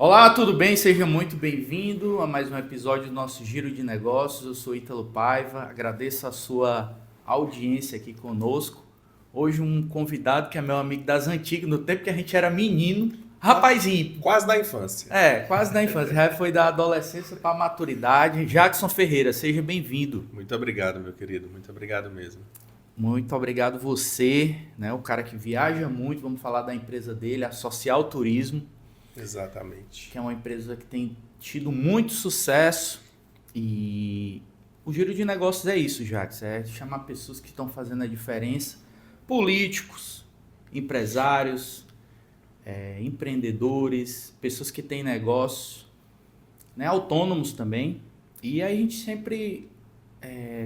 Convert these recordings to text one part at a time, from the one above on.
Olá, tudo bem? Seja muito bem-vindo a mais um episódio do nosso Giro de Negócios. Eu sou Ítalo Paiva, agradeço a sua audiência aqui conosco. Hoje um convidado que é meu amigo das antigas, no tempo que a gente era menino, rapazinho. Quase da infância. Quase da infância, já foi da adolescência para a maturidade. Jackson Ferreira, seja bem-vindo. Muito obrigado, meu querido. Muito obrigado mesmo. Muito obrigado você, né? O cara que viaja muito, vamos falar da empresa dele, a Social Turismo. Exatamente. Que é uma empresa que tem tido muito sucesso e o giro de negócios é isso, Jacques, é chamar pessoas que estão fazendo a diferença, políticos, empresários, empreendedores, pessoas que têm negócio, né, autônomos também, e aí a gente sempre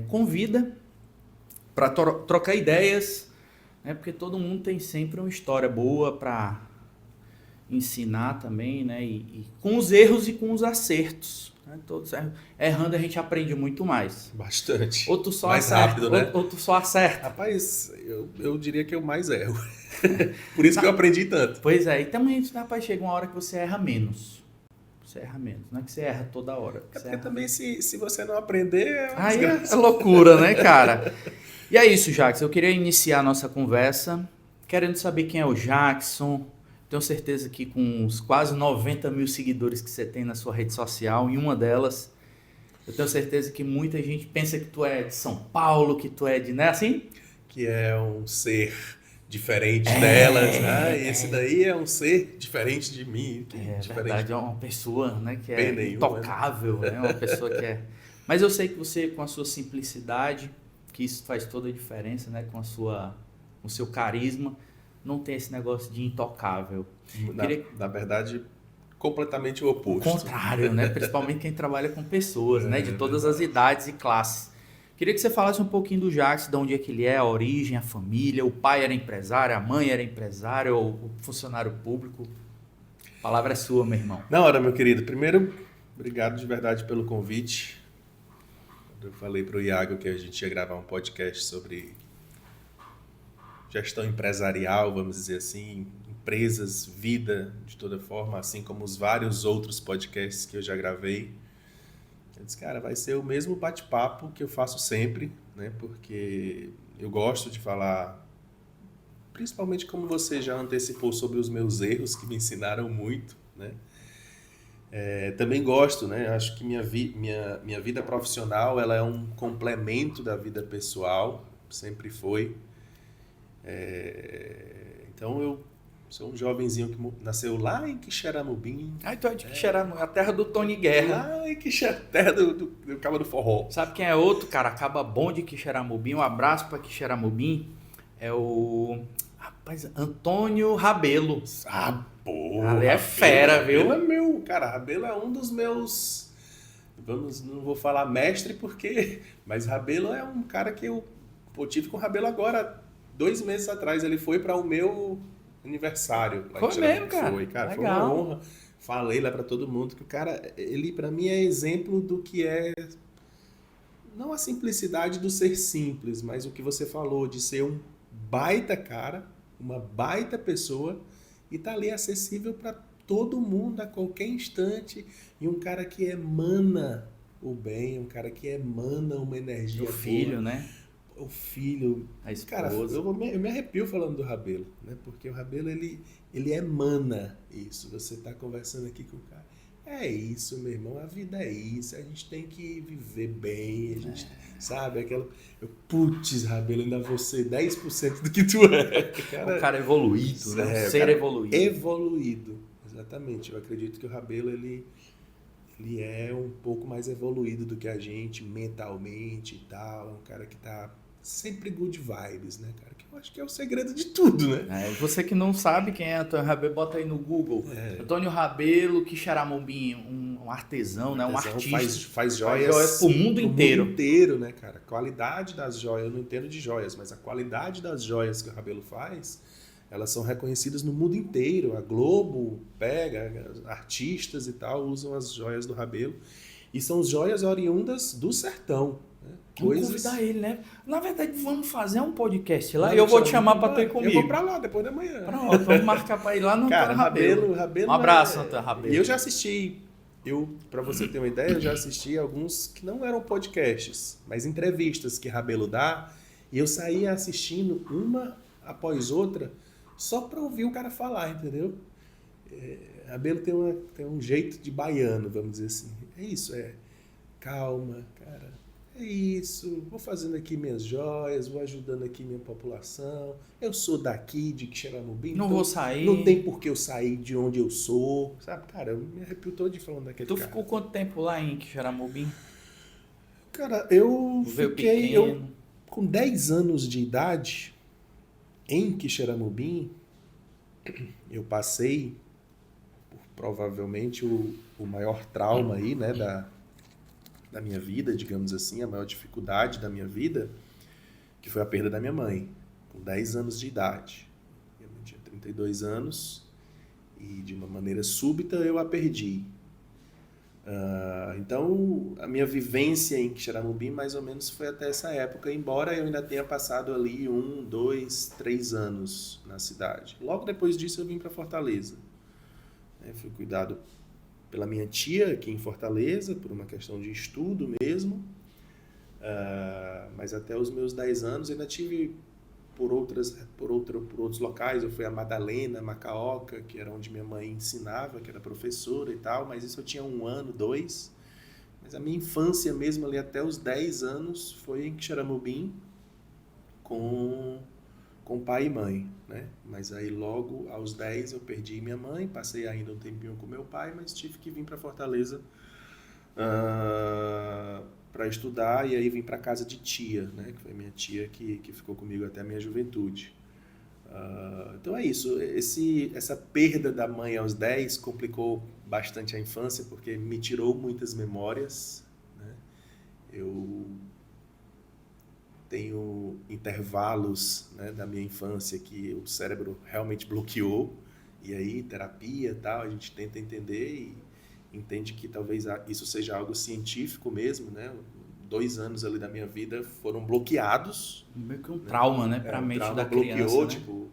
convida para trocar ideias, né, porque todo mundo tem sempre uma história boa para ensinar também, né? E com os erros e com os acertos. Né? Todos errando a gente aprende muito mais. Bastante. Ou tu só mais acerta, rápido, né? ou tu só acerta. Rapaz, eu diria que eu mais erro. Por isso que eu aprendi tanto. Pois é, e também, rapaz, chega uma hora que você erra menos. Você erra menos. Não é que você erra toda hora. É porque também se você não aprender, é uma aí desgraça. é loucura, né, cara? E é isso, Jackson. Eu queria iniciar a nossa conversa querendo saber quem é o Jackson. Tenho certeza que com os quase 90 mil seguidores que você tem na sua rede social, em uma delas, eu tenho certeza que muita gente pensa que tu é de São Paulo, que tu é de, né, assim? Que é um ser diferente delas. Esse daí é um ser diferente de mim. É diferente. verdade, é uma pessoa, né, que é Nenhuma, intocável, né? Uma pessoa que é... Mas eu sei que você, com a sua simplicidade, que isso faz toda a diferença, né, com o seu carisma, não tem esse negócio de intocável. Na verdade, completamente o oposto. O contrário, né? Principalmente quem trabalha com pessoas, né? De todas as idades e classes. Queria que você falasse um pouquinho do Jackson, de onde é que ele é, a origem, a família, o pai era empresário, a mãe era empresária ou funcionário público. A palavra é sua, meu irmão. Na hora, meu querido. Primeiro, obrigado de verdade pelo convite. Eu falei para o Iago que a gente ia gravar um podcast sobre gestão empresarial, vamos dizer assim, empresas, vida, de toda forma, assim como os vários outros podcasts que eu já gravei. Eu disse, cara, vai ser o mesmo bate-papo que eu faço sempre, né? Porque eu gosto de falar, principalmente como você já antecipou sobre os meus erros, que me ensinaram muito, né? Também gosto, né? Acho que minha vida profissional ela é um complemento da vida pessoal, sempre foi. Então eu sou um jovenzinho que nasceu lá em Quixeramobim. Tu é de Quixeramobim, a terra do Tony Guerra. Lá em Quixeramobim, terra do Cabo do Forró. Sabe quem é outro, cara? Acaba bom de Quixeramobim. Um abraço pra Quixeramobim. É o... Rapaz, Antônio Rabelo. Porra, Ali é fera, viu? Rabelo é meu, cara. Rabelo é um dos meus... não vou falar mestre porque... Mas Rabelo é um cara que eu tive com o Rabelo agora, 2 meses atrás. Ele foi para o meu aniversário. Foi mesmo, cara? Foi, cara. Legal. Foi uma honra. Falei lá para todo mundo que o cara, ele para mim é exemplo do que é... Não a simplicidade do ser simples, mas o que você falou de ser um baita cara, uma baita pessoa e tá ali acessível para todo mundo a qualquer instante, e um cara que emana o bem, um cara que emana uma energia boa. O filho, né? O filho, a esposa. Cara, eu me arrepio falando do Rabelo, né? Porque o Rabelo ele emana isso. Você tá conversando aqui com o cara. É isso, meu irmão, a vida é isso, a gente tem que viver bem, a gente, sabe, aquela... Putz, Rabelo, ainda vou ser 10% do que tu é. Cara, o cara evoluído, né? Ser evoluído. Evoluído, exatamente. Eu acredito que o Rabelo, ele é um pouco mais evoluído do que a gente, mentalmente e tal, é um cara que tá sempre good vibes, né, cara? Que eu acho que é o segredo de tudo, né? Você que não sabe quem é Antônio Rabelo, bota aí no Google. Antônio Rabelo, Quixeramobim, um artesão, né? Um artista. Faz joias pro mundo inteiro. Pro mundo inteiro, né, cara? A qualidade das joias, eu não entendo de joias, mas a qualidade das joias que o Rabelo faz, elas são reconhecidas no mundo inteiro. A Globo pega, artistas e tal, usam as joias do Rabelo. E são joias oriundas do sertão. Né? Vamos convidar ele, né? Na verdade, vamos fazer um podcast lá Não, e eu vou te Xaramubim, chamar pra tu ir Eu comigo. vou pra lá depois da manhã. Pronto, vamos marcar pra ir lá no Cara, Antônio Rabelo. Rabelo Um abraço, é... Antônio Rabelo. E eu já assisti, pra você ter uma ideia, eu já assisti alguns que não eram podcasts, mas entrevistas que Rabelo dá, e eu saía assistindo uma após outra só pra ouvir o cara falar, entendeu? Rabelo tem um jeito de baiano, vamos dizer assim. É isso, calma, cara. É isso, vou fazendo aqui minhas joias, vou ajudando aqui minha população. Eu sou daqui, de Quixeramobim. Não então vou sair. Não tem por que eu sair de onde eu sou. Sabe, cara, eu me arrepio todo de falando daquele Tu cara. ficou quanto tempo lá em Quixeramobim? Cara, eu Veio fiquei... pequeno. Com 10 anos de idade, em Quixeramobim, eu passei por provavelmente o maior trauma aí, né, da minha vida, digamos assim, a maior dificuldade da minha vida, que foi a perda da minha mãe, com 10 anos de idade. Minha mãe tinha 32 anos e, de uma maneira súbita, eu a perdi. Então, a minha vivência em Quixeramobim, mais ou menos, foi até essa época, embora eu ainda tenha passado ali 1, 2, 3 anos na cidade. Logo depois disso, eu vim para Fortaleza. Fui cuidado pela minha tia aqui em Fortaleza, por uma questão de estudo mesmo, mas até os meus 10 anos ainda tive por outros locais. Eu fui a Madalena, Macaoca, que era onde minha mãe ensinava, que era professora e tal, mas isso eu tinha 1 ano, 2. Mas a minha infância mesmo ali até os 10 anos foi em Quixeramobim com pai e mãe, né? Mas aí logo aos 10 eu perdi minha mãe, passei ainda um tempinho com meu pai, mas tive que vir para Fortaleza para estudar, e aí vim para casa de tia, né? Que foi minha tia que ficou comigo até a minha juventude. Então é isso, essa perda da mãe aos 10 complicou bastante a infância, porque me tirou muitas memórias, né? Eu tenho intervalos, né, da minha infância que o cérebro realmente bloqueou, e aí terapia e tal, a gente tenta entender e entende que talvez isso seja algo científico mesmo, né? 2 anos ali da minha vida foram bloqueados. Meio que um trauma, né, para a mente da criança, bloqueou, né? tipo,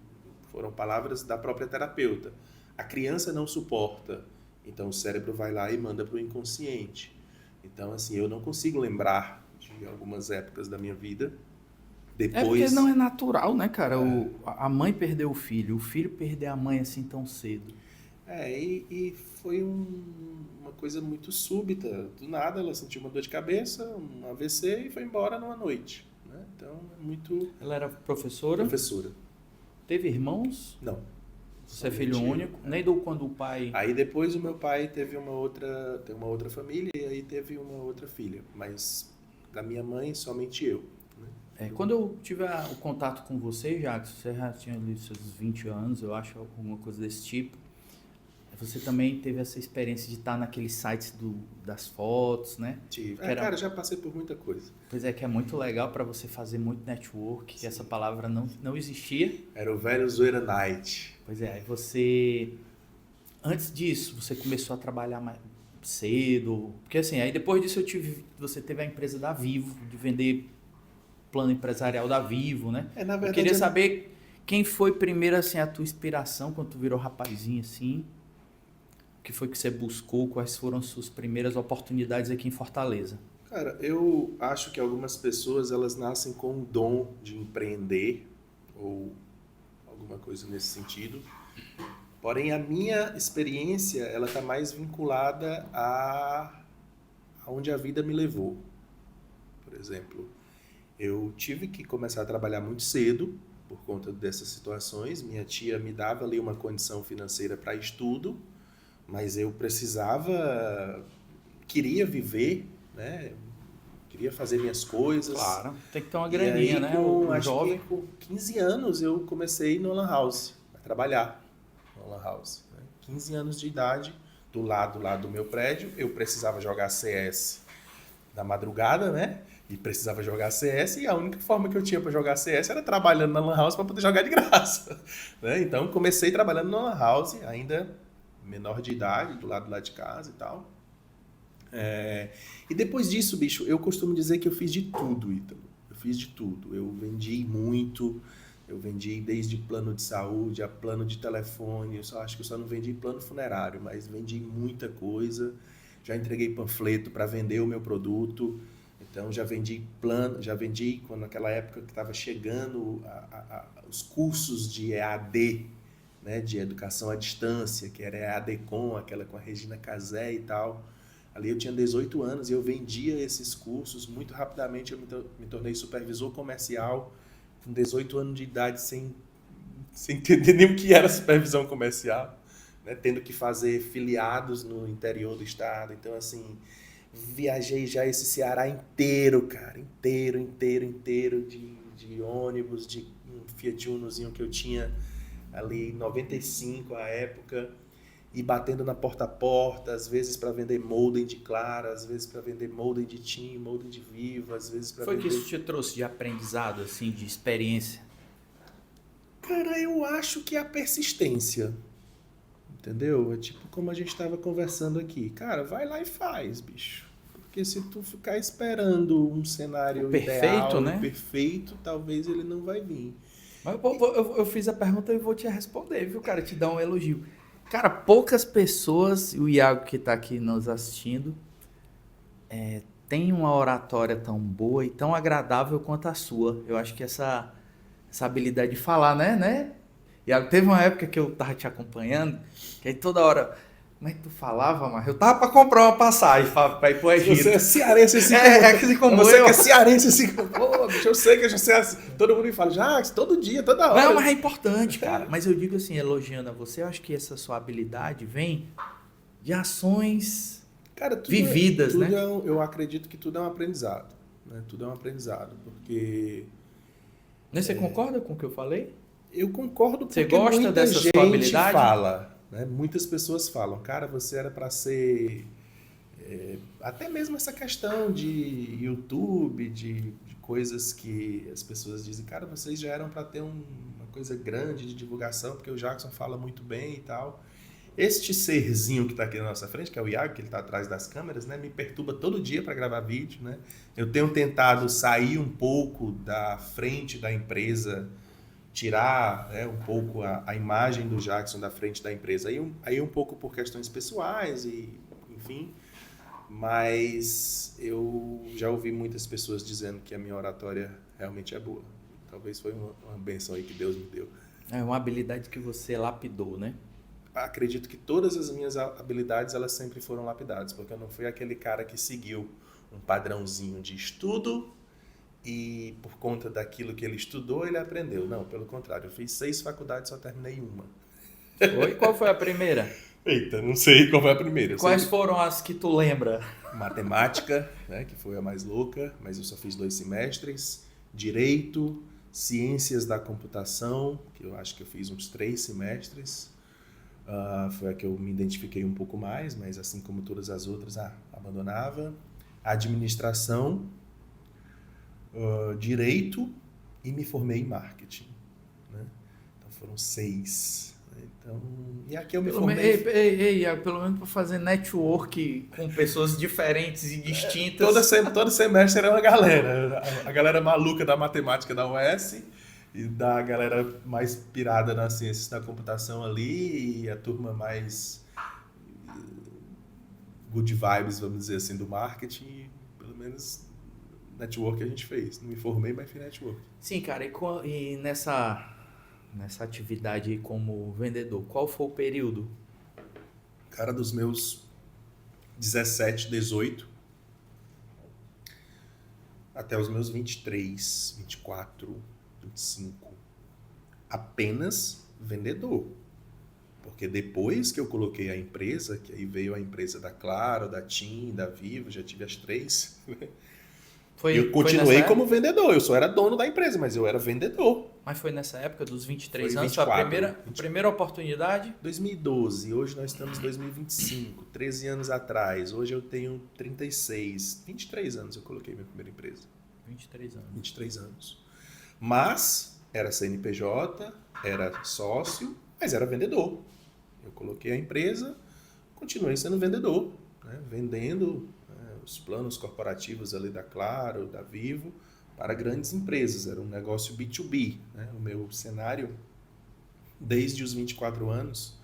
foram palavras da própria terapeuta. A criança não suporta, então o cérebro vai lá e manda para o inconsciente. Então, assim, eu não consigo lembrar de algumas épocas da minha vida. Depois... É porque não é natural, né, cara? A mãe perdeu o filho perder a mãe assim tão cedo. E foi uma coisa muito súbita. Do nada ela sentiu uma dor de cabeça, um AVC, e foi embora numa noite, né? Então é muito... Ela era professora? Professora. Teve irmãos? Não. Você é filho único? Nem quando o pai... Aí depois o meu pai teve uma outra família, e aí teve uma outra filha. Mas da minha mãe, somente eu. Quando eu tive o contato com você, Jacques, você já tinha ali seus 20 anos, eu acho, alguma coisa desse tipo. Você também teve essa experiência de estar naqueles sites das fotos, né? Tive. Cara, já passei por muita coisa. Pois é, que é muito legal para você fazer muito network, que essa palavra não existia. Era o velho Zoeira Night. Pois é, aí você... Antes disso, você começou a trabalhar mais cedo. Porque assim, aí depois disso você teve a empresa da Vivo, de vender plano empresarial da Vivo, né? Na verdade, eu queria saber quem foi primeiro, assim, a tua inspiração quando tu virou rapazinho, assim. O que foi que você buscou? Quais foram as suas primeiras oportunidades aqui em Fortaleza? Cara, eu acho que algumas pessoas, elas nascem com um dom de empreender, ou alguma coisa nesse sentido. Porém, a minha experiência, ela está mais vinculada a onde a vida me levou. Por exemplo, eu tive que começar a trabalhar muito cedo por conta dessas situações. Minha tia me dava ali uma condição financeira para estudo, mas eu queria viver, né? Queria fazer minhas coisas. Claro, tem que ter uma graninha, né? Jovem. Com 15 anos eu comecei no Lan House, a trabalhar no Lan House. 15 anos de idade, do lado lá do meu prédio, eu precisava jogar CS da madrugada, né? E precisava jogar CS, e a única forma que eu tinha para jogar CS era trabalhando na Lan House para poder jogar de graça, né? Então comecei trabalhando na Lan House, ainda menor de idade, do lado lá de casa e tal. E depois disso, bicho, eu costumo dizer que eu fiz de tudo, Ítalo. Eu fiz de tudo. Eu vendi muito, eu vendi desde plano de saúde a plano de telefone. Acho que eu só não vendi plano funerário, mas vendi muita coisa. Já entreguei panfleto para vender o meu produto. Então já vendi quando naquela época que estava chegando os cursos de EAD, né, de educação à distância, que era EADcom, aquela com a Regina Casé e tal. Ali eu tinha 18 anos e eu vendia esses cursos. Muito rapidamente eu me tornei supervisor comercial com 18 anos de idade, sem entender nem o que era supervisão comercial, né? Tendo que fazer filiados no interior do estado. Então, assim, viajei já esse Ceará inteiro, cara, inteiro de ônibus, de um Fiat Unozinho que eu tinha ali em 95, a época, e batendo na porta a porta, às vezes para vender molden de Clara, às vezes para vender molden de TIM, molden de Vivo, às vezes para Foi vender... que isso te trouxe de aprendizado, assim, de experiência? Cara, eu acho que é a persistência, entendeu? É tipo como a gente estava conversando aqui. Cara, vai lá e faz, bicho. Porque se tu ficar esperando um cenário perfeito, ideal, né? perfeito, talvez ele não vai vir. Mas eu fiz a pergunta e vou te responder, viu, cara? Te dar um elogio. Cara, poucas pessoas, o Iago que tá aqui nos assistindo, tem uma oratória tão boa e tão agradável quanto a sua. Eu acho que essa habilidade de falar, né? Iago, teve uma época que eu tava te acompanhando, que aí toda hora... Como é que tu falava, mas eu tava pra comprar uma passagem pra ir pro Egito. Você é cearense assim assim como você eu. que é cearense assim. Pô, bicho, eu sei que eu já sei assim. Todo mundo me fala, já, todo dia, toda hora. Não, mas é importante, cara. Mas eu digo assim, elogiando a você, eu acho que essa sua habilidade vem de ações, cara, vividas, né? Eu acredito que tudo é um aprendizado. Né? Tudo é um aprendizado, porque... Você concorda com o que eu falei? Eu concordo, porque você gosta muita dessa gente sua habilidade? Fala, né? Muitas pessoas falam, cara, você era para ser... até mesmo essa questão de YouTube, de coisas que as pessoas dizem, cara, vocês já eram para ter uma coisa grande de divulgação, porque o Jackson fala muito bem e tal. Este serzinho que está aqui na nossa frente, que é o Iago, que ele está atrás das câmeras, né, me perturba todo dia para gravar vídeo, né? Eu tenho tentado sair um pouco da frente da empresa, tirar, né, um pouco a imagem do Jackson da frente da empresa. Aí um pouco por questões pessoais e, enfim, mas eu já ouvi muitas pessoas dizendo que a minha oratória realmente é boa. Talvez foi uma benção aí que Deus me deu. É uma habilidade que você lapidou, né? Acredito que todas as minhas habilidades elas sempre foram lapidadas, porque eu não fui aquele cara que seguiu um padrãozinho de estudo e por conta daquilo que ele estudou ele aprendeu. Não, pelo contrário, eu fiz 6 faculdades e só terminei uma. E qual foi a primeira? Eita, não sei qual foi a primeira. Quais foram as que tu lembra? Matemática, né, que foi a mais louca, mas eu só fiz 2 semestres. Direito, Ciências da Computação, que eu acho que eu fiz uns 3 semestres. Foi a que eu me identifiquei um pouco mais, mas assim como todas as outras, abandonava. Administração, Direito e me formei em Marketing. Né? Então foram 6. Então, e aqui eu me formei... Iago, pelo menos para fazer network com pessoas diferentes e distintas. Todo semestre era uma galera. A galera maluca da matemática da UES e da galera mais pirada nas ciências da computação ali e a turma mais good vibes, vamos dizer assim, do marketing. E, pelo menos network a gente fez. Não me formei, mas fiz network. Sim, cara. E nessa atividade como vendedor, qual foi o período? Cara, dos meus 17, 18 até os meus 23, 24, 25, apenas vendedor. Porque depois que eu coloquei a empresa, que aí veio a empresa da Claro, da TIM, da Vivo, já tive as 3, eu continuei como vendedor. Eu só era dono da empresa, mas eu era vendedor. Mas foi nessa época dos 23 foi anos, 24, a primeira oportunidade? 2012, hoje nós estamos em 2025, 13 anos atrás. Hoje eu tenho 36, 23 anos eu coloquei minha primeira empresa. 23 anos. 23 anos. Mas era CNPJ, era sócio, mas era vendedor. Eu coloquei a empresa, continuei sendo vendedor, né? Vendendo os planos corporativos ali da Claro, da Vivo, para grandes empresas. Era um negócio B2B, né? O meu cenário, desde os 24 anos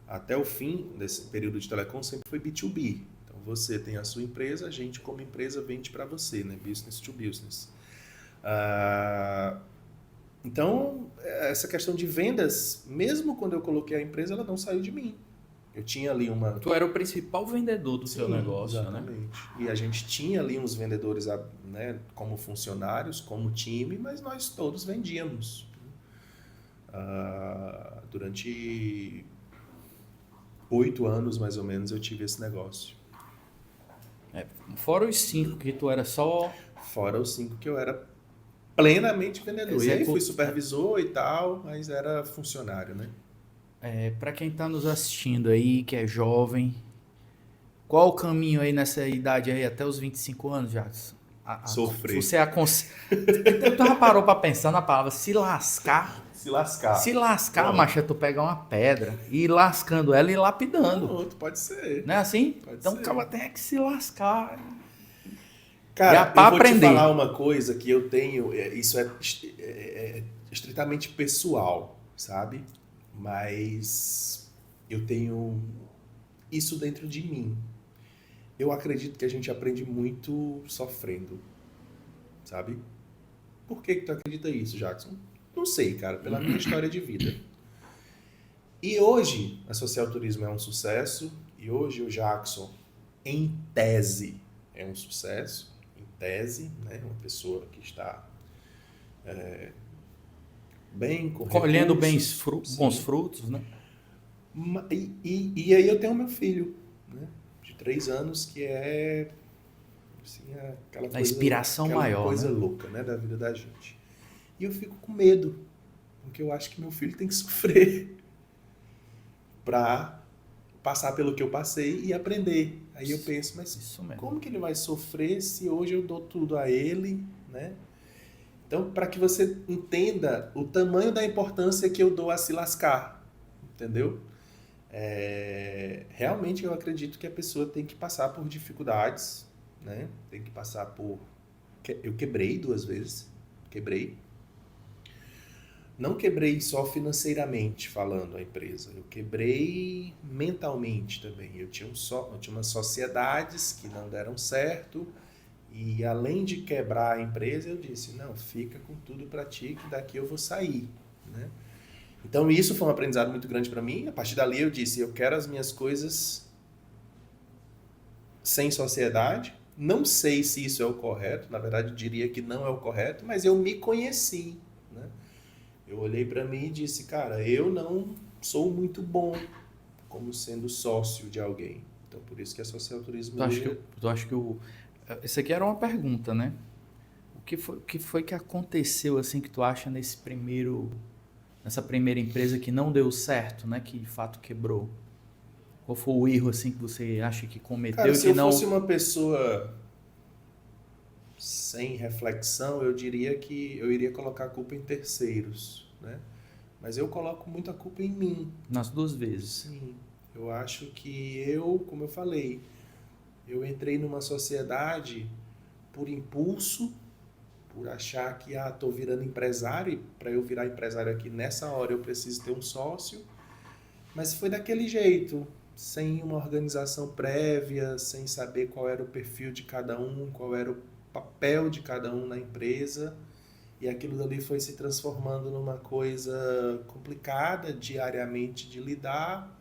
até o fim desse período de telecom, sempre foi B2B. Então, você tem a sua empresa, a gente como empresa vende para você, né? Business to business. Então, essa questão de vendas, mesmo quando eu coloquei a empresa, ela não saiu de mim. Eu tinha ali uma... Tu era o principal vendedor do seu negócio, exatamente. né? E a gente tinha ali uns vendedores, né, como funcionários, como time, mas nós todos vendíamos. Durante 8 anos, mais ou menos, eu tive esse negócio. Fora os 5 que tu era só... Fora os 5 que eu era plenamente vendedor. E aí fui supervisor e tal, mas era funcionário, né? Para quem está nos assistindo aí, que é jovem, qual o caminho aí nessa idade aí, até os 25 anos, Jackson? Sofrer. Você aconselha... Tu já parou para pensar na palavra se lascar? Se lascar. Se lascar, macho, é tu pegar uma pedra e ir lascando ela e lapidando. Pronto, pode ser. Não é assim? Pode então ser. o cara tem que se lascar. Cara, pra eu vou aprender. te falar uma coisa que eu tenho, isso é estritamente pessoal, sabe? Mas eu tenho isso dentro de mim. Eu acredito que a gente aprende muito sofrendo, sabe? Por que tu acredita isso, Jackson? Não sei, cara, pela minha história de vida. E hoje, a Social Turismo é um sucesso, e hoje o Jackson, em tese, é um sucesso. Em tese, né? Uma pessoa que está bem, com colhendo recursos, bons frutos, né? E aí eu tenho meu filho, né? De 3 anos, que é assim, aquela coisa, inspiração maior, coisa né? louca, né, da vida da gente. E eu fico com medo, porque eu acho que meu filho tem que sofrer para passar pelo que eu passei e aprender. Aí eu penso, mas como que ele vai sofrer se hoje eu dou tudo a ele, né? Então, para que você entenda o tamanho da importância que eu dou a se lascar, entendeu? Realmente eu acredito que a pessoa tem que passar por dificuldades, né? Tem que passar por... Eu quebrei 2 vezes, Não quebrei só financeiramente falando a empresa, eu quebrei mentalmente também. Eu tinha umas sociedades que não deram certo e além de quebrar a empresa, eu disse, não, fica com tudo para ti que daqui eu vou sair, né? Então isso foi um aprendizado muito grande para mim. A partir dali eu disse, eu quero as minhas coisas sem sociedade. Não sei se isso é o correto, na verdade eu diria que não é o correto, mas eu me conheci, né? Eu olhei para mim e disse, cara, eu não sou muito bom como sendo sócio de alguém. Então, por isso que a Social Turismo... Tu acha que isso aqui era uma pergunta, né? O que foi que aconteceu, assim, que tu acha nessa primeira empresa que não deu certo, né? Que de fato quebrou? Qual foi o erro, assim, que você acha que cometeu? Cara, se eu fosse uma pessoa sem reflexão, eu diria que eu iria colocar a culpa em terceiros, né? Mas eu coloco muita culpa em mim. Nas 2 vezes. Sim. Eu acho que como eu falei, eu entrei numa sociedade por impulso, por achar que, tô virando empresário, e para eu virar empresário aqui nessa hora eu preciso ter um sócio. Mas foi daquele jeito, sem uma organização prévia, sem saber qual era o perfil de cada um, qual era o papel de cada um na empresa, e aquilo dali foi se transformando numa coisa complicada diariamente de lidar,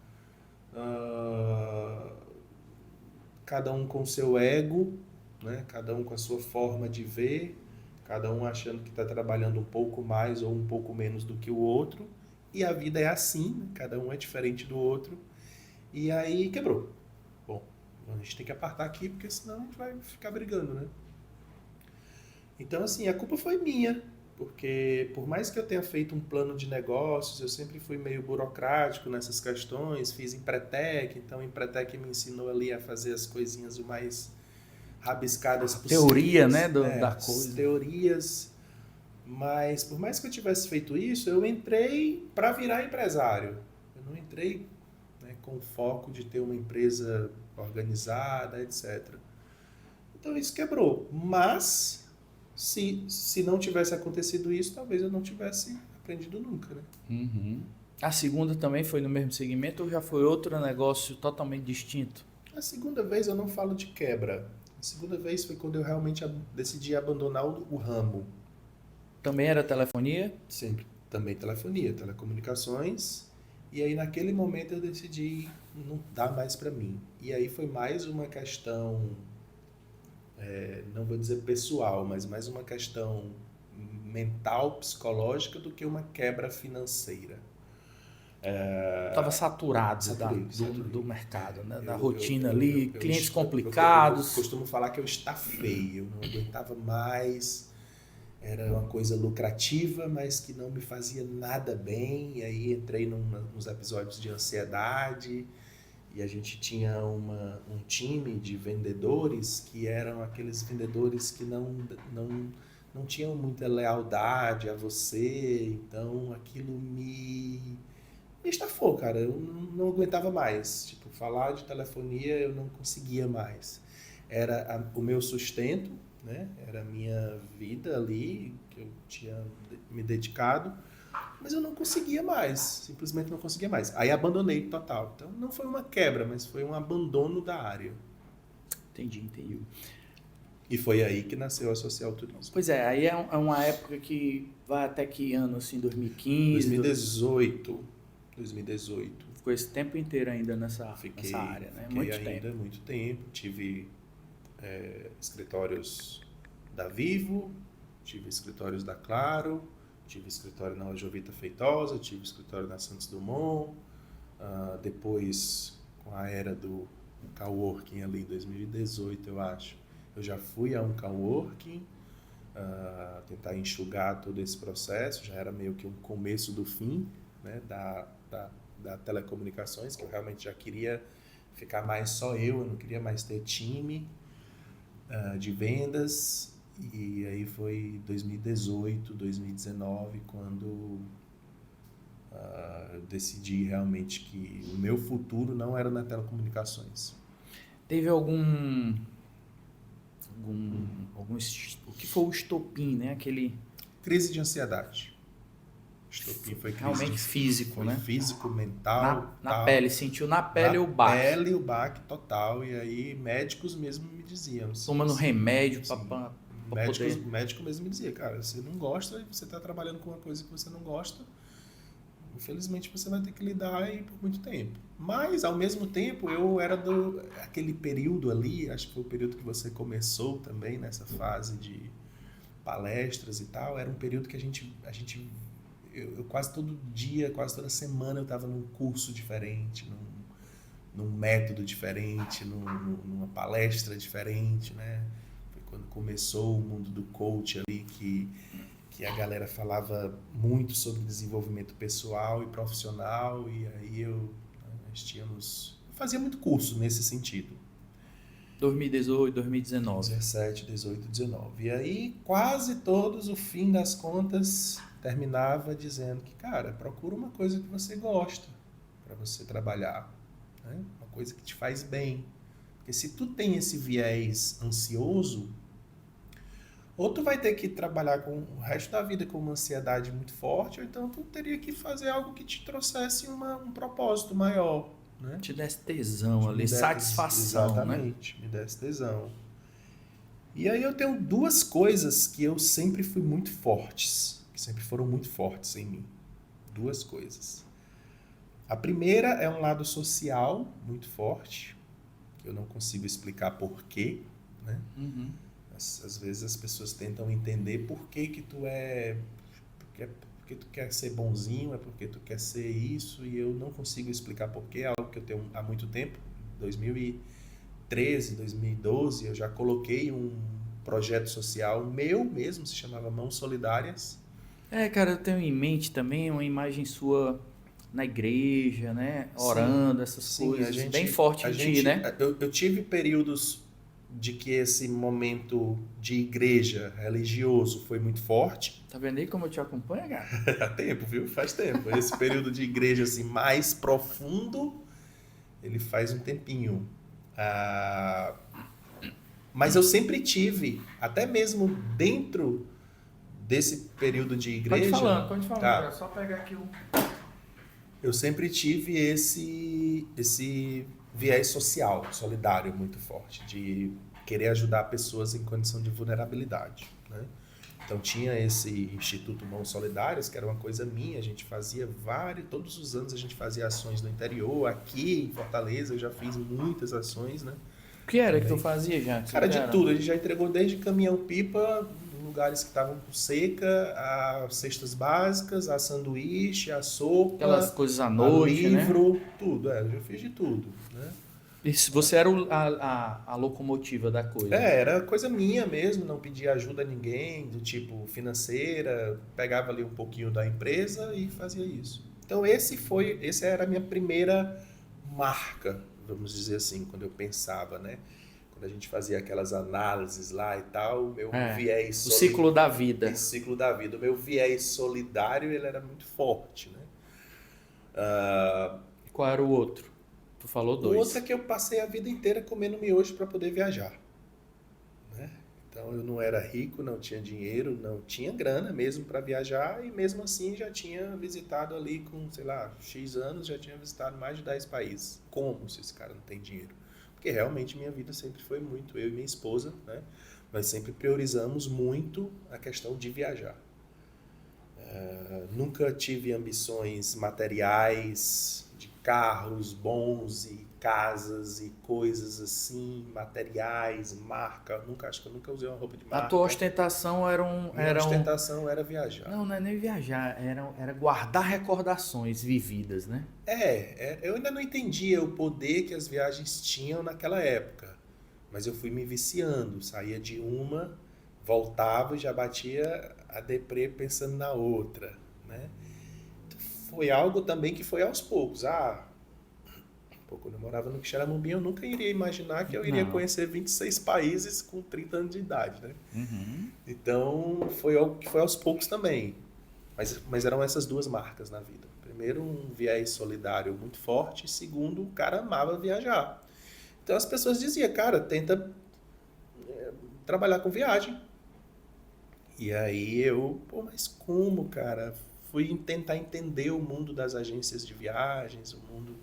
cada um com seu ego, né? Cada um com a sua forma de ver, cada um achando que está trabalhando um pouco mais ou um pouco menos do que o outro, e a vida é assim, né? Cada um é diferente do outro, e aí quebrou. Bom, a gente tem que apartar aqui, porque senão a gente vai ficar brigando, né? Então, assim, a culpa foi minha, porque por mais que eu tenha feito um plano de negócios, eu sempre fui meio burocrático nessas questões, fiz Empretec, então Empretec me ensinou ali a fazer as coisinhas o mais rabiscadas possíveis. Teoria, né, da coisa. Teorias, mas por mais que eu tivesse feito isso, eu entrei para virar empresário. Eu não entrei, né, com o foco de ter uma empresa organizada, etc. Então isso quebrou. Mas, se não tivesse acontecido isso, talvez eu não tivesse aprendido nunca, né? Uhum. A segunda também foi no mesmo segmento ou já foi outro negócio totalmente distinto? A segunda vez eu não falo de quebra. A segunda vez foi quando eu realmente decidi abandonar o ramo. Também era telefonia? Sempre também telefonia, telecomunicações. E aí naquele momento eu decidi não dar mais para mim. E aí foi mais uma questão, não vou dizer pessoal, mas mais uma questão mental, psicológica do que uma quebra financeira. Estava saturado Saturei. do mercado, né? Da Eu, rotina ali, clientes eu complicados. costumo falar que eu estafei, eu não aguentava mais. Era uma coisa lucrativa, mas que não me fazia nada bem. E aí entrei nos episódios de ansiedade. E a gente tinha um time de vendedores que eram aqueles vendedores que não tinham muita lealdade a você. Então aquilo me estafou, cara. Eu não aguentava mais. Tipo, falar de telefonia eu não conseguia mais. Era o meu sustento, né? Era a minha vida ali, que eu tinha me dedicado, mas eu não conseguia mais, simplesmente não conseguia mais. Aí abandonei total. Então não foi uma quebra, mas foi um abandono da área. Entendi. E foi aí que nasceu a Social Turismo. Pois é, aí é uma época que vai até que ano, assim, 2015? 2018. Ficou esse tempo inteiro ainda nessa área, né? Fiquei Muito ainda tempo. muito tempo. Tive escritórios da Vivo, tive escritórios da Claro, tive escritório na Jovita Feitosa, tive escritório na Santos Dumont. Depois, com a era do coworking ali em 2018, eu acho, eu já fui a um coworking, tentar enxugar todo esse processo. Já era meio que um começo do fim, né, da telecomunicações, que eu realmente já queria ficar mais só eu não queria mais ter time de vendas. E aí foi 2018, 2019, quando eu decidi realmente que o meu futuro não era na telecomunicações. Teve o que foi o estopim, né? Aquele... Crise de ansiedade. Estopim foi crise realmente físico, foi né? físico, mental. Na pele, sentiu na pele o baque. Na pele o baque total. E aí médicos mesmo me diziam. Tomando remédio para poder... Médico mesmo me dizia, cara, você não gosta, você está trabalhando com uma coisa que você não gosta, infelizmente você vai ter que lidar aí por muito tempo. Mas, ao mesmo tempo, eu era aquele período ali, acho que foi o período que você começou também, nessa fase de palestras e tal, era um período que eu quase todo dia, quase toda semana eu estava num curso diferente, num método diferente, numa palestra diferente, né? Foi quando começou o mundo do coach ali, que a galera falava muito sobre desenvolvimento pessoal e profissional, e aí eu fazia muito curso nesse sentido. 2018, 2019. 17, 18, 19. E aí, quase todos, o fim das contas, terminava dizendo que, cara, procura uma coisa que você gosta para você trabalhar, né? Uma coisa que te faz bem. Porque se tu tem esse viés ansioso, ou tu vai ter que trabalhar com o resto da vida com uma ansiedade muito forte, ou então tu teria que fazer algo que te trouxesse um propósito maior, né? Te desse tesão ali, satisfação, exatamente, né? Me desse tesão. E aí eu tenho duas coisas que eu sempre fui muito fortes, que sempre foram muito fortes em mim. Duas coisas. A primeira é um lado social muito forte, que eu não consigo explicar porquê, né? Uhum. Às vezes as pessoas tentam entender por que tu porque tu quer ser bonzinho, é porque tu quer ser isso, e eu não consigo explicar porquê. É algo que eu tenho há muito tempo. 2013, 2012, eu já coloquei um projeto social meu mesmo, se chamava Mãos Solidárias. Cara, eu tenho em mente também uma imagem sua na igreja, né? Orando, essas coisas, bem forte em ti, né? Eu tive períodos de que esse momento de igreja religioso foi muito forte. Tá vendo aí como eu te acompanho, cara? Há tempo, viu? Faz tempo. Esse período de igreja assim, mais profundo, ele faz um tempinho. Mas eu sempre tive, até mesmo dentro desse período de igreja... Pode falando. Tá. É só pegar aqui o... Eu sempre tive esse viés social, solidário muito forte, de querer ajudar pessoas em condição de vulnerabilidade, né? Então tinha esse Instituto Mãos Solidárias, que era uma coisa minha, a gente fazia todos os anos a gente fazia ações no interior, aqui em Fortaleza eu já fiz muitas ações, né? O que era Também. que tu fazia já? Cara, de tudo, a gente já entregou desde caminhão-pipa, lugares que estavam com seca, a cestas básicas, a sanduíche, a sopa, Aquelas coisas à noite, a livro, né? tudo, eu já fiz de tudo, né? Isso, você era a locomotiva da coisa. Era coisa minha mesmo, não pedia ajuda a ninguém, do tipo financeira, pegava ali um pouquinho da empresa e fazia isso. Então essa era a minha primeira marca, vamos dizer assim, quando eu pensava, né? Quando a gente fazia aquelas análises lá e tal, o meu viés... O ciclo da vida. O ciclo da vida. O meu viés solidário, ele era muito forte, né? Qual era o outro? Tu falou dois. O outro é que eu passei a vida inteira comendo miojo para poder viajar, né? Então eu não era rico, não tinha dinheiro, não tinha grana mesmo para viajar e mesmo assim já tinha visitado ali com, sei lá, X anos, já tinha visitado mais de 10 países. Como se esse cara não tem dinheiro? Porque realmente minha vida sempre foi muito, eu e minha esposa, né? Nós sempre priorizamos muito a questão de viajar. Nunca tive ambições materiais, de carros bons e casas e coisas assim, materiais, marca. Acho que eu nunca usei uma roupa de marca. A tua ostentação Minha ostentação era viajar. Não é nem viajar, era guardar recordações vividas, né? Eu ainda não entendia o poder que as viagens tinham naquela época. Mas eu fui me viciando, saía de uma, voltava e já batia a deprê pensando na outra, né? Foi algo também que foi aos poucos. Quando eu morava no Quixeramobim, eu nunca iria imaginar que eu iria conhecer 26 países com 30 anos de idade, né? Uhum. Então, foi algo que foi aos poucos também. Mas eram essas duas marcas na vida. Primeiro, um viés solidário muito forte. Segundo, o cara amava viajar. Então, as pessoas diziam, cara, tenta trabalhar com viagem. E aí mas como, cara? Fui tentar entender o mundo das agências de viagens, o mundo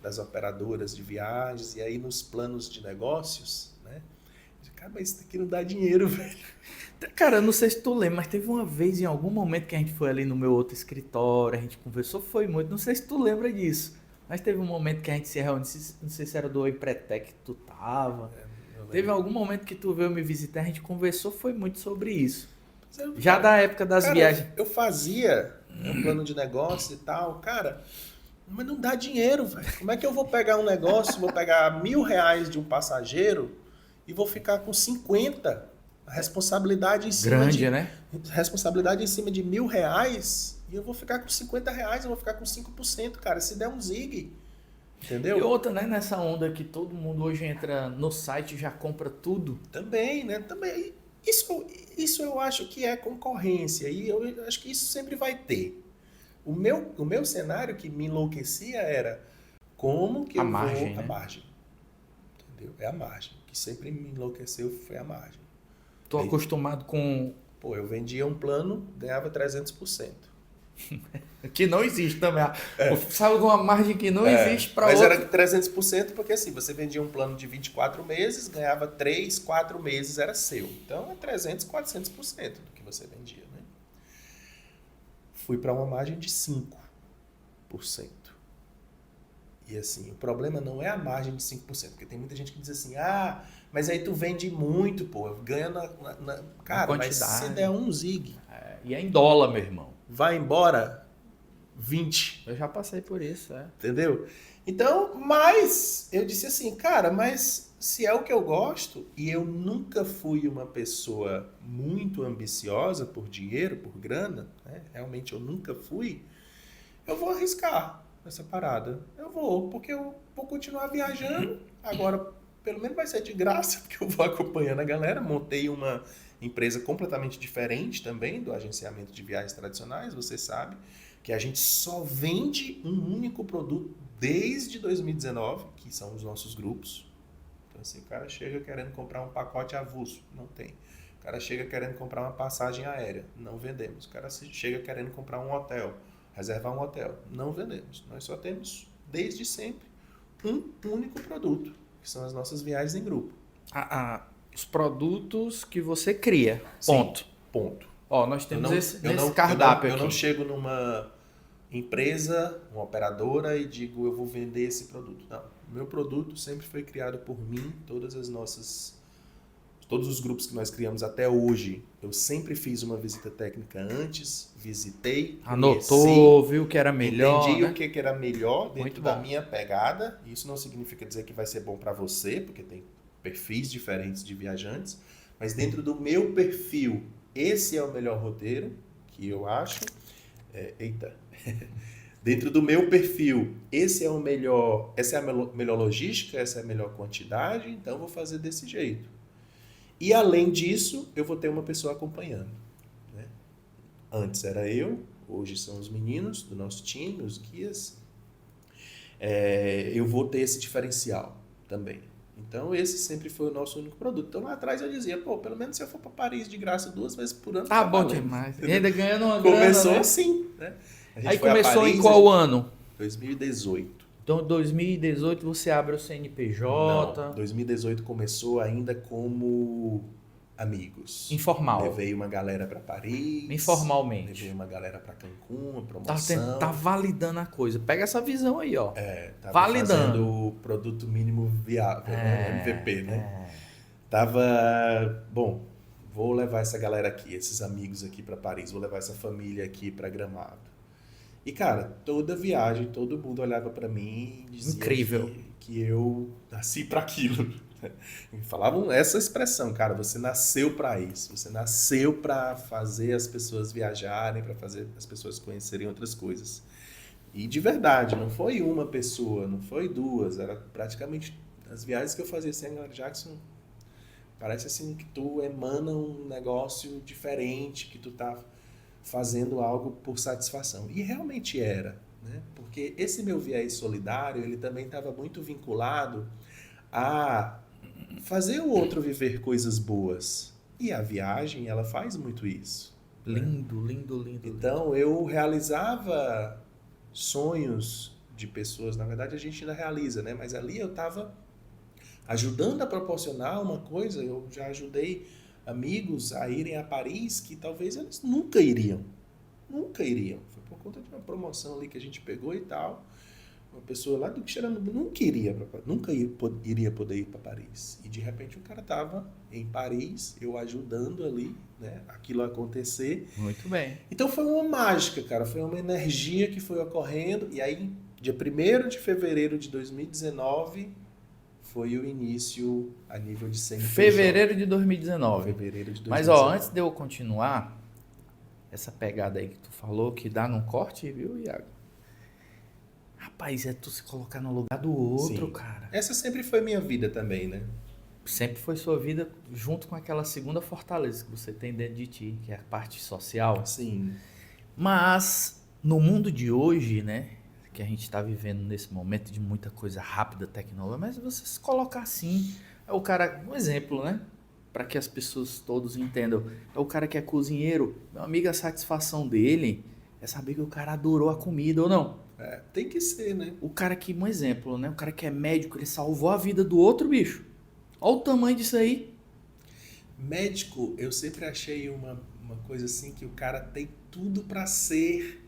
das operadoras de viagens, e aí nos planos de negócios, né? Cara, mas isso aqui não dá dinheiro, velho. Cara, eu não sei se tu lembra, mas teve uma vez, em algum momento, que a gente foi ali no meu outro escritório, a gente conversou, foi muito, não sei se tu lembra disso, mas teve um momento que a gente se reuniu, não sei se era do Empretec que tu tava, teve algum momento que tu veio me visitar, a gente conversou, foi muito sobre isso. Já da época das viagens. Eu fazia um plano de negócio e tal, cara, mas não dá dinheiro, velho. Como é que eu vou pegar um negócio, vou pegar R$1.000 de um passageiro e vou ficar com 50? A responsabilidade em cima grande, né? Responsabilidade em cima de R$1.000 e eu vou ficar com R$50, eu vou ficar com 5%, cara. Se der um zig, entendeu? E outra, né? Nessa onda que todo mundo hoje entra no site e já compra tudo. Também, né? Também. Isso eu acho que é concorrência e eu acho que isso sempre vai ter. O meu cenário que me enlouquecia era como que A eu margem, vou... né? A margem. Entendeu? É a margem. O que sempre me enlouqueceu foi a margem. Tô acostumado com... Eu vendia um plano, ganhava 300%. Que não existe também. Sabe de uma margem que não existe para outra. Mas era 300% porque assim, você vendia um plano de 24 meses, ganhava 3, 4 meses, era seu. Então é 300, 400% do que você vendia, né? Fui para uma margem de 5%. E assim, o problema não é a margem de 5%, porque tem muita gente que diz assim, mas aí tu vende muito, ganha Cara, mas se der um zig... E é em dólar, meu irmão. Vai embora 20. Eu já passei por isso, Entendeu? Então, mas eu disse assim, cara, mas se é o que eu gosto, e eu nunca fui uma pessoa muito ambiciosa por dinheiro, por grana, né? Realmente eu nunca fui, eu vou arriscar essa parada. Eu vou, porque eu vou continuar viajando. Agora, pelo menos vai ser de graça, porque eu vou acompanhando a galera. Montei uma empresa completamente diferente também do agenciamento de viagens tradicionais, você sabe, que a gente só vende um único produto desde 2019, que são os nossos grupos. Então, Assim, o cara chega querendo comprar um pacote avulso, não tem. O cara chega querendo comprar uma passagem aérea, não vendemos. O cara chega querendo comprar um hotel, reservar um hotel, não vendemos. Nós só temos, desde sempre, um único produto, que são as nossas viagens em grupo. Os produtos que você cria, Sim, ponto. ponto. Ó, nós temos esse cardápio eu aqui. não chego numa empresa, uma operadora e digo, eu vou vender esse produto. Não. O meu produto sempre foi criado por mim, todos os grupos que nós criamos até hoje, eu sempre fiz uma visita técnica antes, visitei, anotou, conheci, viu que era melhor, entendi né? o que era melhor dentro Muito da bom. minha pegada. Isso não significa dizer que vai ser bom para você, porque tem perfis diferentes de viajantes, mas dentro do meu perfil, esse é o melhor roteiro que eu acho. Dentro do meu perfil, essa é a melhor logística, essa é a melhor quantidade, então eu vou fazer desse jeito. E além disso, eu vou ter uma pessoa acompanhando, né? Antes era eu, hoje são os meninos do nosso time, os guias. Eu vou ter esse diferencial também. Então esse sempre foi o nosso único produto. Então lá atrás eu dizia, pelo menos se eu for para Paris de graça 2 vezes por ano, Tá bom valendo. demais. E ainda ganhando uma Começou grana, né? assim, né? Aí começou em qual ano? 2018. Então, em 2018 você abre o CNPJ. Não, 2018 começou ainda como amigos. Informal. Levei uma galera para Paris. Informalmente. Levei uma galera para Cancún, uma promoção. Tá validando a coisa. Pega essa visão aí, ó. Tava validando. Fazendo o produto mínimo viável, MVP, né? Tava, bom, vou levar essa galera aqui, esses amigos aqui para Paris, vou levar essa família aqui para Gramado. E, cara, toda viagem, todo mundo olhava para mim e dizia incrível que eu nasci para aquilo. Falavam essa expressão, cara, você nasceu para isso, você nasceu para fazer as pessoas viajarem, para fazer as pessoas conhecerem outras coisas. E de verdade, não foi uma pessoa, não foi duas, era praticamente as viagens que eu fazia sem a Jackson. Parece assim que tu emana um negócio diferente, que tu tá fazendo algo por satisfação. E realmente era, né? Porque esse meu viés solidário, ele também estava muito vinculado a fazer o outro viver coisas boas. E a viagem, ela faz muito isso. Lindo, né? lindo. Então, eu realizava sonhos de pessoas. Na verdade, a gente ainda realiza, né? Mas ali eu estava ajudando a proporcionar uma coisa. Eu já ajudei amigos a irem a Paris que talvez eles nunca iriam. Foi por conta de uma promoção ali que a gente pegou e tal. Uma pessoa lá do Quixeramobim nunca iria poder ir para Paris. E de repente o cara estava em Paris, eu ajudando ali, né, aquilo acontecer. Muito bem. Então foi uma mágica, cara. Foi uma energia que foi ocorrendo. E aí, dia 1º de fevereiro de 2019... foi o início a nível de CNPJ. Fevereiro de 2019. Fevereiro de 2019. Mas, ó, antes de eu continuar, essa pegada aí que tu falou, que dá num corte, viu, Iago? Rapaz, é tu se colocar no lugar do outro, Sim. cara. Essa sempre foi minha vida também, né? Sempre foi sua vida junto com aquela segunda fortaleza que você tem dentro de ti, que é a parte social. Sim. Mas, no mundo de hoje, né? Que a gente está vivendo nesse momento de muita coisa rápida, tecnológica, mas você se colocar assim, é o cara, um exemplo, né? Para que as pessoas todos entendam, é o cara que é cozinheiro, meu amigo, a satisfação dele é saber que o cara adorou a comida ou não. Tem que ser, né? O cara que, um exemplo, né? O cara que é médico, ele salvou a vida do outro bicho. Olha o tamanho disso aí. Médico, eu sempre achei uma coisa assim que o cara tem tudo para ser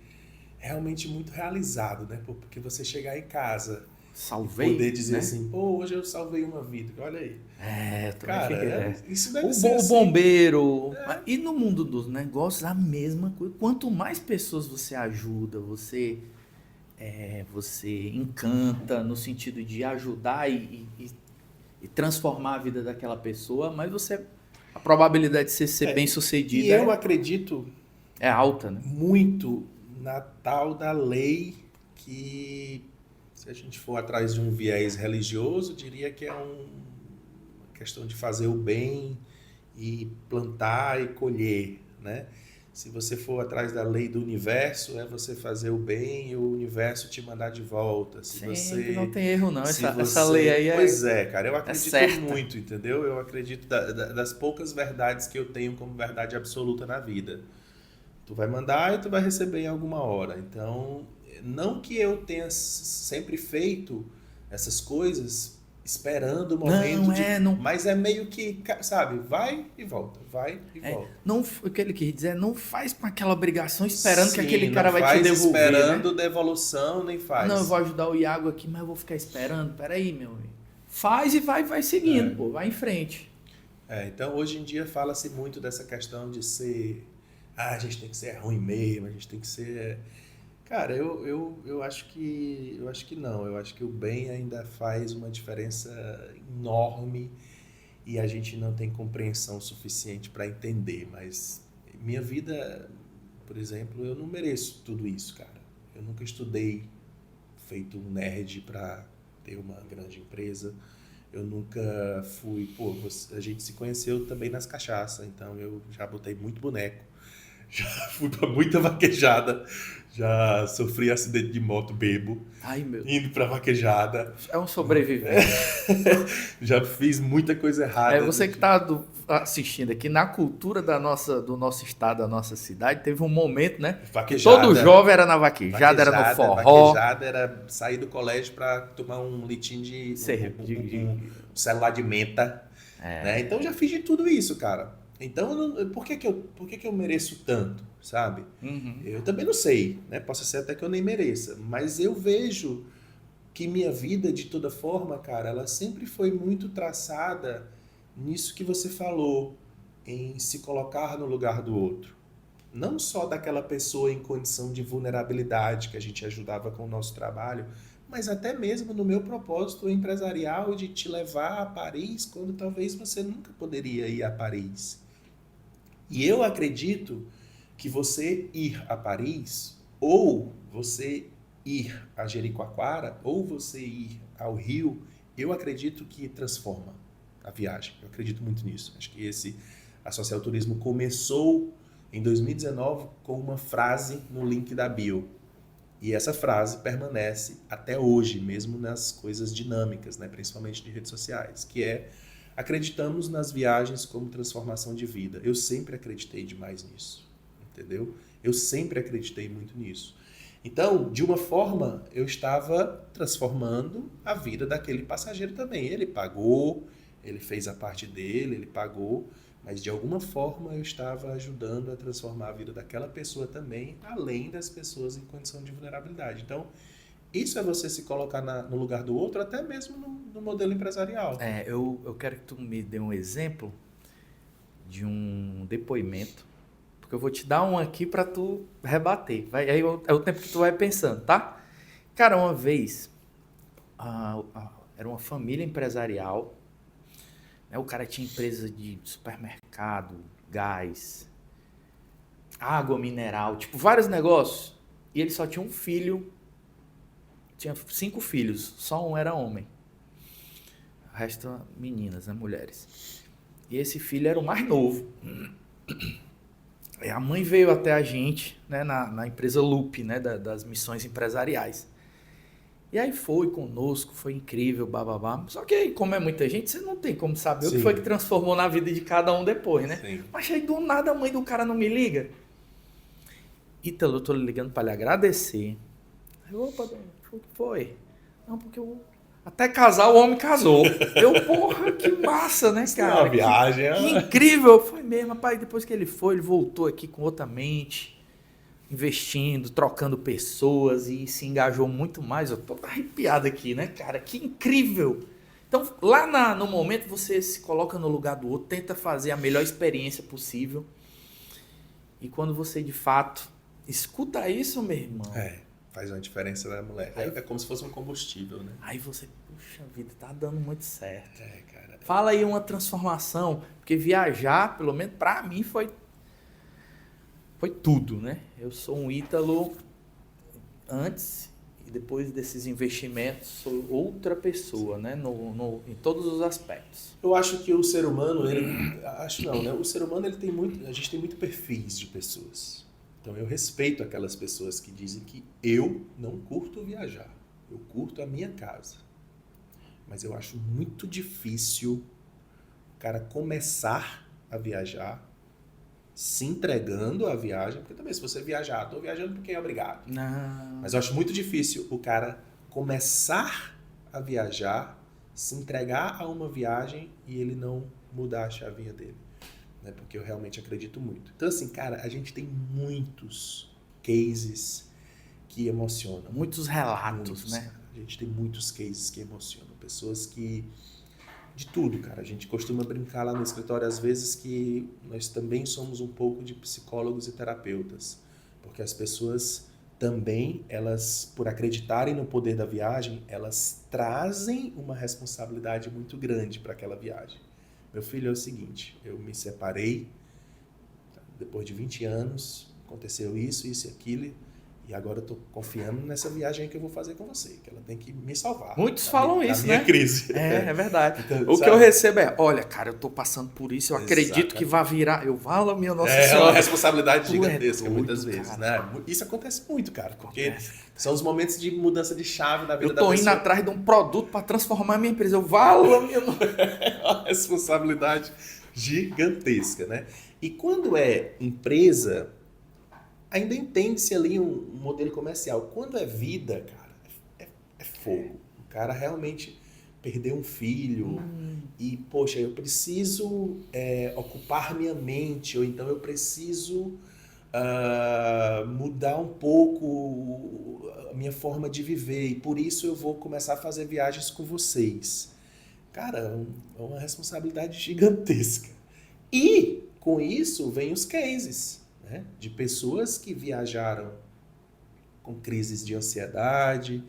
realmente muito realizado, né? Porque você chegar em casa Salvei, poder dizer né? assim, hoje eu salvei uma vida, olha aí. Cara, isso deve ser assim. O bombeiro. E no mundo dos negócios, a mesma coisa. Quanto mais pessoas você ajuda, você encanta no sentido de ajudar e transformar a vida daquela pessoa, mas a probabilidade de você ser bem sucedido e eu acredito é alta, né? Muito na tal da lei que, se a gente for atrás de um viés religioso, diria que é uma questão de fazer o bem e plantar e colher, né? Se você for atrás da lei do universo, é você fazer o bem e o universo te mandar de volta. Se Sim, você, não tem erro não. se Essa lei aí Pois é, cara, eu é acredito certa. muito, entendeu? Eu acredito das poucas verdades que eu tenho como verdade absoluta na vida. Tu vai mandar e tu vai receber em alguma hora. Então, não que eu tenha sempre feito essas coisas esperando o momento Não. Mas é meio que, sabe, vai e volta, vai e volta. Não, o que ele quis dizer, não faz com aquela obrigação esperando que aquele cara não vai te faz devolver, esperando né? devolução, nem faz. Não, eu vou ajudar o Iago aqui, mas eu vou ficar esperando. Peraí, meu amigo. Faz e vai seguindo, pô. Vai em frente. Então, hoje em dia fala-se muito dessa questão de ser... a gente tem que ser ruim mesmo, a gente tem que ser... Cara, eu acho que não. Eu acho que o bem ainda faz uma diferença enorme e a gente não tem compreensão suficiente para entender. Mas minha vida, por exemplo, eu não mereço tudo isso, cara. Eu nunca estudei feito um nerd para ter uma grande empresa. Eu nunca fui... a gente se conheceu também nas cachaças, então eu já botei muito boneco. Já fui pra muita vaquejada, já sofri acidente de moto bebo, Ai, meu. indo pra vaquejada. É um sobrevivente. Já fiz muita coisa errada. Você que está assistindo aqui, na cultura do nosso estado, da nossa cidade, teve um momento, né? Vaquejada, Todo jovem era na vaquejada, era no forró. Vaquejada era sair do colégio pra tomar um litinho de um celular de menta. Né? Então já fiz de tudo isso, cara. Então, por que eu mereço tanto, sabe? Uhum. Eu também não sei, né? Posso ser até que eu nem mereça, mas eu vejo que minha vida, de toda forma, cara, ela sempre foi muito traçada nisso que você falou, em se colocar no lugar do outro. Não só daquela pessoa em condição de vulnerabilidade que a gente ajudava com o nosso trabalho, mas até mesmo no meu propósito empresarial de te levar a Paris quando talvez você nunca poderia ir a Paris. E eu acredito que você ir a Paris, ou você ir a Jericoacoara, ou você ir ao Rio, eu acredito que transforma a viagem. Eu acredito muito nisso. Acho que a Social Turismo começou em 2019 com uma frase no link da bio. E essa frase permanece até hoje, mesmo nas coisas dinâmicas, né? Principalmente de redes sociais, que é: acreditamos nas viagens como transformação de vida. Eu sempre acreditei demais nisso, entendeu? Eu sempre acreditei muito nisso. Então, de uma forma, eu estava transformando a vida daquele passageiro também. Ele pagou, ele fez a parte dele, ele pagou, mas de alguma forma eu estava ajudando a transformar a vida daquela pessoa também, além das pessoas em condição de vulnerabilidade. Então, isso é você se colocar no lugar do outro, até mesmo no modelo empresarial. Eu quero que tu me dê um exemplo de um depoimento, porque eu vou te dar um aqui para tu rebater. Aí é o tempo que tu vai pensando, tá? Cara, uma vez, era uma família empresarial, né? O cara tinha empresa de supermercado, gás, água mineral, tipo, vários negócios. E ele só tinha um filho, tinha 5 filhos, só um era homem. O resto meninas, né, mulheres. E esse filho era o mais novo. E a mãe veio até a gente, né, na empresa Loop, né, das missões empresariais. E aí foi conosco, foi incrível, bababá. Só que aí, como é muita gente, você não tem como saber o que foi que transformou na vida de cada um depois, né? Sim. Mas aí do nada a mãe do cara não me liga. Ítalo, eu tô ligando para lhe agradecer. Aí, opa, o que foi? Não, porque até casar o homem casou. Porra, que massa, né, cara? É uma viagem. Que incrível. Foi mesmo, rapaz. Depois que ele foi, ele voltou aqui com outra mente, investindo, trocando pessoas e se engajou muito mais. Eu tô arrepiado aqui, né, cara? Que incrível. Então, lá no momento, você se coloca no lugar do outro, tenta fazer a melhor experiência possível. E quando você, de fato, escuta isso, meu irmão... Faz uma diferença na mulher. É como se fosse um combustível, né? Aí você, puxa vida, tá dando muito certo. Cara. Fala aí uma transformação, porque viajar, pelo menos pra mim, foi tudo, né? Eu sou um Ítalo antes e depois desses investimentos sou outra pessoa, né? Em todos os aspectos. Eu acho que o ser humano, acho não, né? O ser humano, a gente tem muito perfis de pessoas. Então eu respeito aquelas pessoas que dizem que eu não curto viajar, eu curto a minha casa. Mas eu acho muito difícil o cara começar a viajar se entregando à viagem, porque também se você viajar, estou viajando porque é obrigado. Não. Mas eu acho muito difícil o cara começar a viajar, se entregar a uma viagem e ele não mudar a chavinha dele. Né? Porque eu realmente acredito muito. Então assim, cara, a gente tem muitos cases que emocionam. Muitos relatos, né? A gente tem muitos cases que emocionam. Pessoas que... De tudo, cara. A gente costuma brincar lá no escritório às vezes que nós também somos um pouco de psicólogos e terapeutas. Porque as pessoas também, elas, por acreditarem no poder da viagem, elas trazem uma responsabilidade muito grande para aquela viagem. Meu filho, é o seguinte, eu me separei, depois de 20 anos, aconteceu isso e aquilo, e agora eu tô confiando nessa viagem que eu vou fazer com você, que ela tem que me salvar. Muitos falam isso, né? Na minha crise. É verdade. Então, o sabe? que eu recebo é, olha, cara, eu tô passando por isso, eu acredito Exatamente. que vai virar. Eu falo, minha Nossa É Senhora. uma responsabilidade gigantesca, doido, muitas vezes, cara. né? Isso acontece muito, cara, porque Acontece. são os momentos de mudança de chave na vida Eu da tô pessoa. indo atrás de um produto para transformar a minha empresa. Eu falo, minha É uma responsabilidade gigantesca, né? E quando é empresa, ainda entende-se ali um modelo comercial. Quando é vida, cara, é fogo. O cara realmente perdeu um filho e, poxa, eu preciso ocupar minha mente, ou então eu preciso mudar um pouco a minha forma de viver e por isso eu vou começar a fazer viagens com vocês. Cara, é uma responsabilidade gigantesca. E com isso vem os cases, né? De pessoas que viajaram com crises de ansiedade,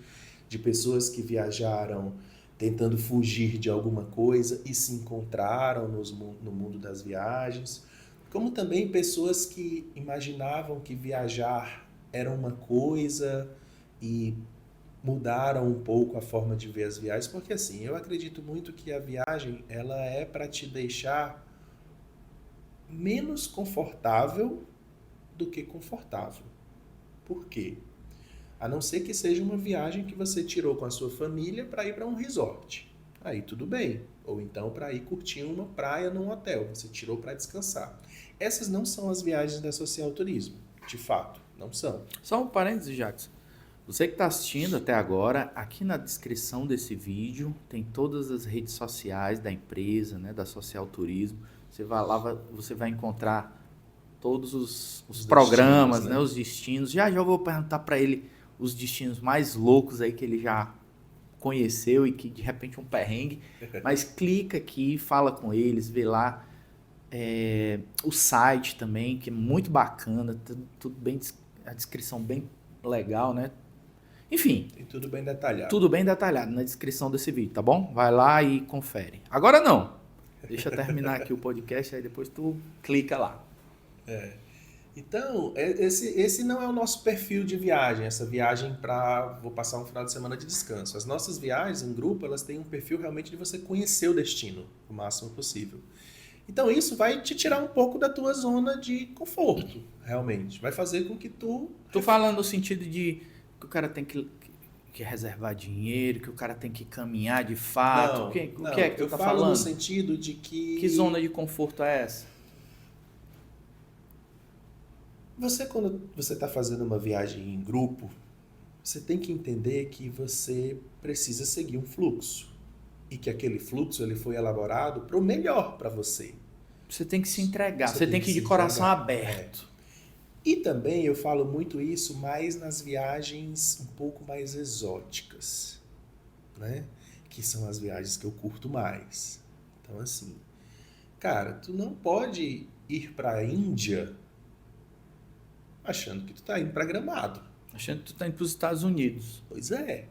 de pessoas que viajaram tentando fugir de alguma coisa e se encontraram no mundo das viagens, como também pessoas que imaginavam que viajar era uma coisa e mudaram um pouco a forma de ver as viagens, porque assim, eu acredito muito que a viagem ela é para te deixar menos confortável do que confortável. Por quê? A não ser que seja uma viagem que você tirou com a sua família para ir para um resort. Aí tudo bem. Ou então para ir curtir uma praia num hotel. Você tirou para descansar. Essas não são as viagens da Social Turismo. De fato, não são. Só um parênteses, Jackson. Você que está assistindo até agora, aqui na descrição desse vídeo tem todas as redes sociais da empresa, né, da Social Turismo. Você vai lá, você vai encontrar todos os programas, destinos, né, os destinos. Já vou perguntar para ele os destinos mais loucos aí que ele já conheceu e que de repente é um perrengue. Mas clica aqui, fala com eles, vê lá o site também, que é muito bacana, tudo bem, a descrição bem legal, né? Enfim, Tem tudo bem detalhado. tudo bem detalhado na descrição desse vídeo, tá bom? Vai lá e confere. Agora não. Deixa eu terminar aqui o podcast, aí depois tu clica lá. Então, esse não é o nosso perfil de viagem, essa viagem vou passar um final de semana de descanso. As nossas viagens em grupo, elas têm um perfil realmente de você conhecer o destino o máximo possível. Então isso vai te tirar um pouco da tua zona de conforto, realmente. Vai fazer com que tu... Tô falando no sentido de que o cara tem que reservar dinheiro, que o cara tem que caminhar de fato. Não, O que é que tu eu tá falo falando? no sentido de que... Que zona de conforto é essa? Você, quando você está fazendo uma viagem em grupo, você tem que entender que você precisa seguir um fluxo. E que aquele fluxo ele foi elaborado para o melhor para você. Você tem que se entregar, Você você tem tem que que ir se de coração entregar. aberto. E também eu falo muito isso mais nas viagens um pouco mais exóticas, né? Que são as viagens que eu curto mais. Então assim, cara, tu não pode ir para a Índia achando que tu tá indo para Gramado. Achando que tu tá indo pros Estados Unidos. Pois é,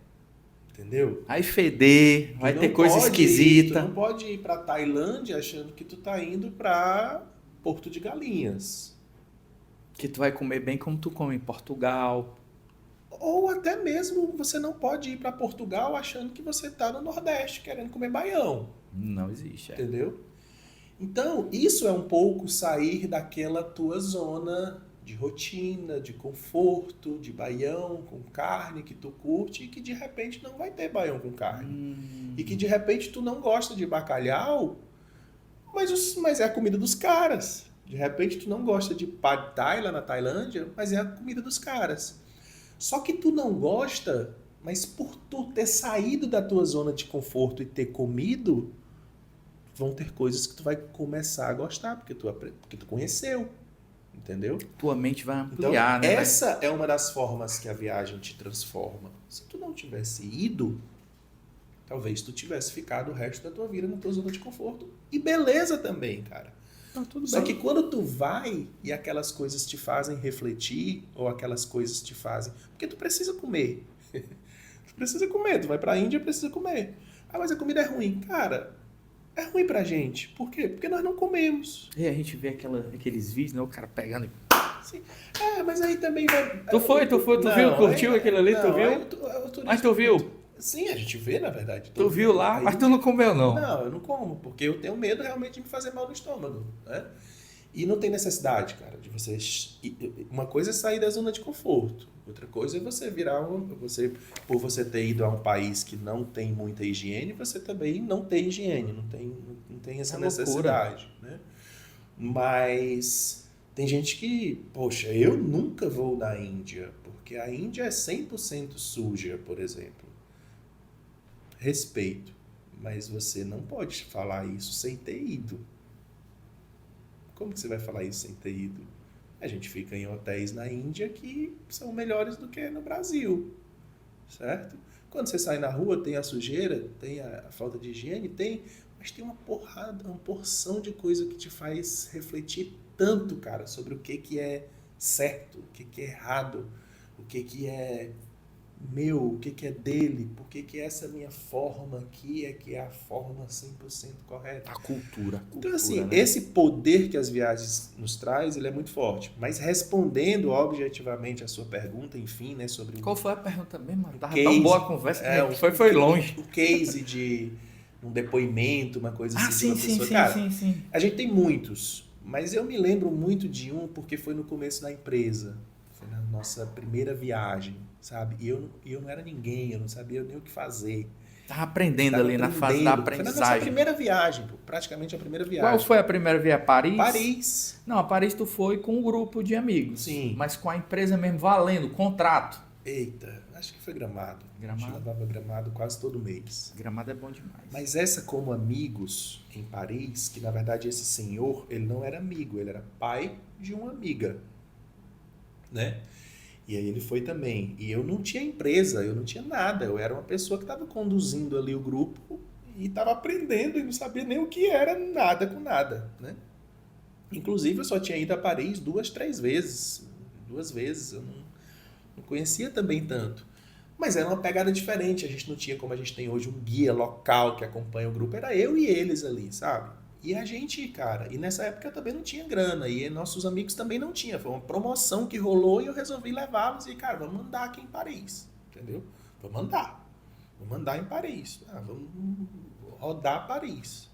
entendeu? Vai feder, vai Tu ter não coisa pode esquisita. Tu não pode ir para Tailândia achando que tu tá indo para Porto de Galinhas. Que tu vai comer bem como tu come em Portugal. Ou até mesmo você não pode ir para Portugal achando que você está no Nordeste, querendo comer baião, Não existe, é. entendeu? Então, isso é um pouco sair daquela tua zona de rotina, de conforto, de baião com carne que tu curte e que de repente não vai ter baião com carne. E que de repente tu não gosta de bacalhau, mas é a comida dos caras. De repente tu não gosta de pad thai lá na Tailândia, mas é a comida dos caras. Só que tu não gosta, mas por tu ter saído da tua zona de conforto e ter comido, vão ter coisas que tu vai começar a gostar, porque tu conheceu, entendeu? Tua mente vai Então, ampliar, né? essa é uma das formas que a viagem te transforma. Se tu não tivesse ido, talvez tu tivesse ficado o resto da tua vida na tua zona de conforto. E beleza também, cara. Não, tudo Só bem. que quando tu vai e aquelas coisas te fazem refletir, ou aquelas coisas te fazem... Porque tu precisa comer. Tu precisa comer. Tu vai pra Índia e precisa comer. Ah, mas a comida é ruim. Cara, é ruim pra gente. Por quê? Porque nós não comemos. E a gente vê aqueles vídeos, né? O cara pegando e... Sim. Mas aí também vai... Tu viu? Curtiu aquele ali? Tu viu? Mas tu viu? Sim, a gente vê, na verdade. Tu viu lá, Aí- mas tu não comeu, não. Não, eu não como, porque eu tenho medo realmente de me fazer mal no estômago, né? E não tem necessidade, cara, de você... Uma coisa é sair da zona de conforto. Outra coisa é você por você ter ido a um país que não tem muita higiene, você também não tem higiene, não tem essa É loucura. necessidade, né? Mas tem gente que, poxa, eu nunca vou na Índia, porque a Índia é 100% suja, por exemplo. Respeito, mas você não pode falar isso sem ter ido. Como que você vai falar isso sem ter ido? A gente fica em hotéis na Índia que são melhores do que no Brasil, certo? Quando você sai na rua, tem a sujeira, tem a falta de higiene, mas tem uma porção de coisa que te faz refletir tanto, cara, sobre o que é certo, o que é errado, o que é meu, o que é dele, por que essa minha forma aqui que é a forma 100% correta. A cultura, Então, assim, né? esse poder que as viagens nos traz, ele é muito forte. Mas respondendo objetivamente a sua pergunta, enfim, né, sobre Qual foi a pergunta mesmo? Tava case, tão boa a conversa que foi longe. o case de um depoimento, uma coisa assim, de uma pessoa. Cara, sim. a gente tem muitos, mas eu me lembro muito de um porque foi no começo da empresa. Foi na nossa primeira viagem, sabe? E eu não era ninguém, eu não sabia nem o que fazer. Tava aprendendo Tava ali na fase da aprendendo. Foi na nossa aprendizagem. primeira viagem, pô, praticamente a primeira viagem. Qual foi a primeira viagem? Paris? Paris. Não, a Paris tu foi com um grupo de amigos. Sim. Mas com a empresa mesmo, valendo, contrato. Eita, acho que foi Gramado. Gramado. A gente levava Gramado quase todo mês. Gramado é bom demais. Mas essa como amigos em Paris, que na verdade esse senhor, ele não era amigo, ele era pai de uma amiga, né? E aí ele foi também. E eu não tinha empresa, eu não tinha nada. Eu era uma pessoa que estava conduzindo ali o grupo e estava aprendendo e não sabia nem o que era nada com nada, né? Inclusive eu só tinha ido a Paris 2 vezes. Eu não conhecia também tanto. Mas era uma pegada diferente. A gente não tinha como a gente tem hoje um guia local que acompanha o grupo. Era eu e eles ali, sabe? E a gente, cara, e nessa época eu também não tinha grana, e nossos amigos também não tinham. Foi uma promoção que rolou e eu resolvi levá-los e, cara, vamos andar aqui em Paris, entendeu? Vamos andar em Paris, vamos rodar Paris.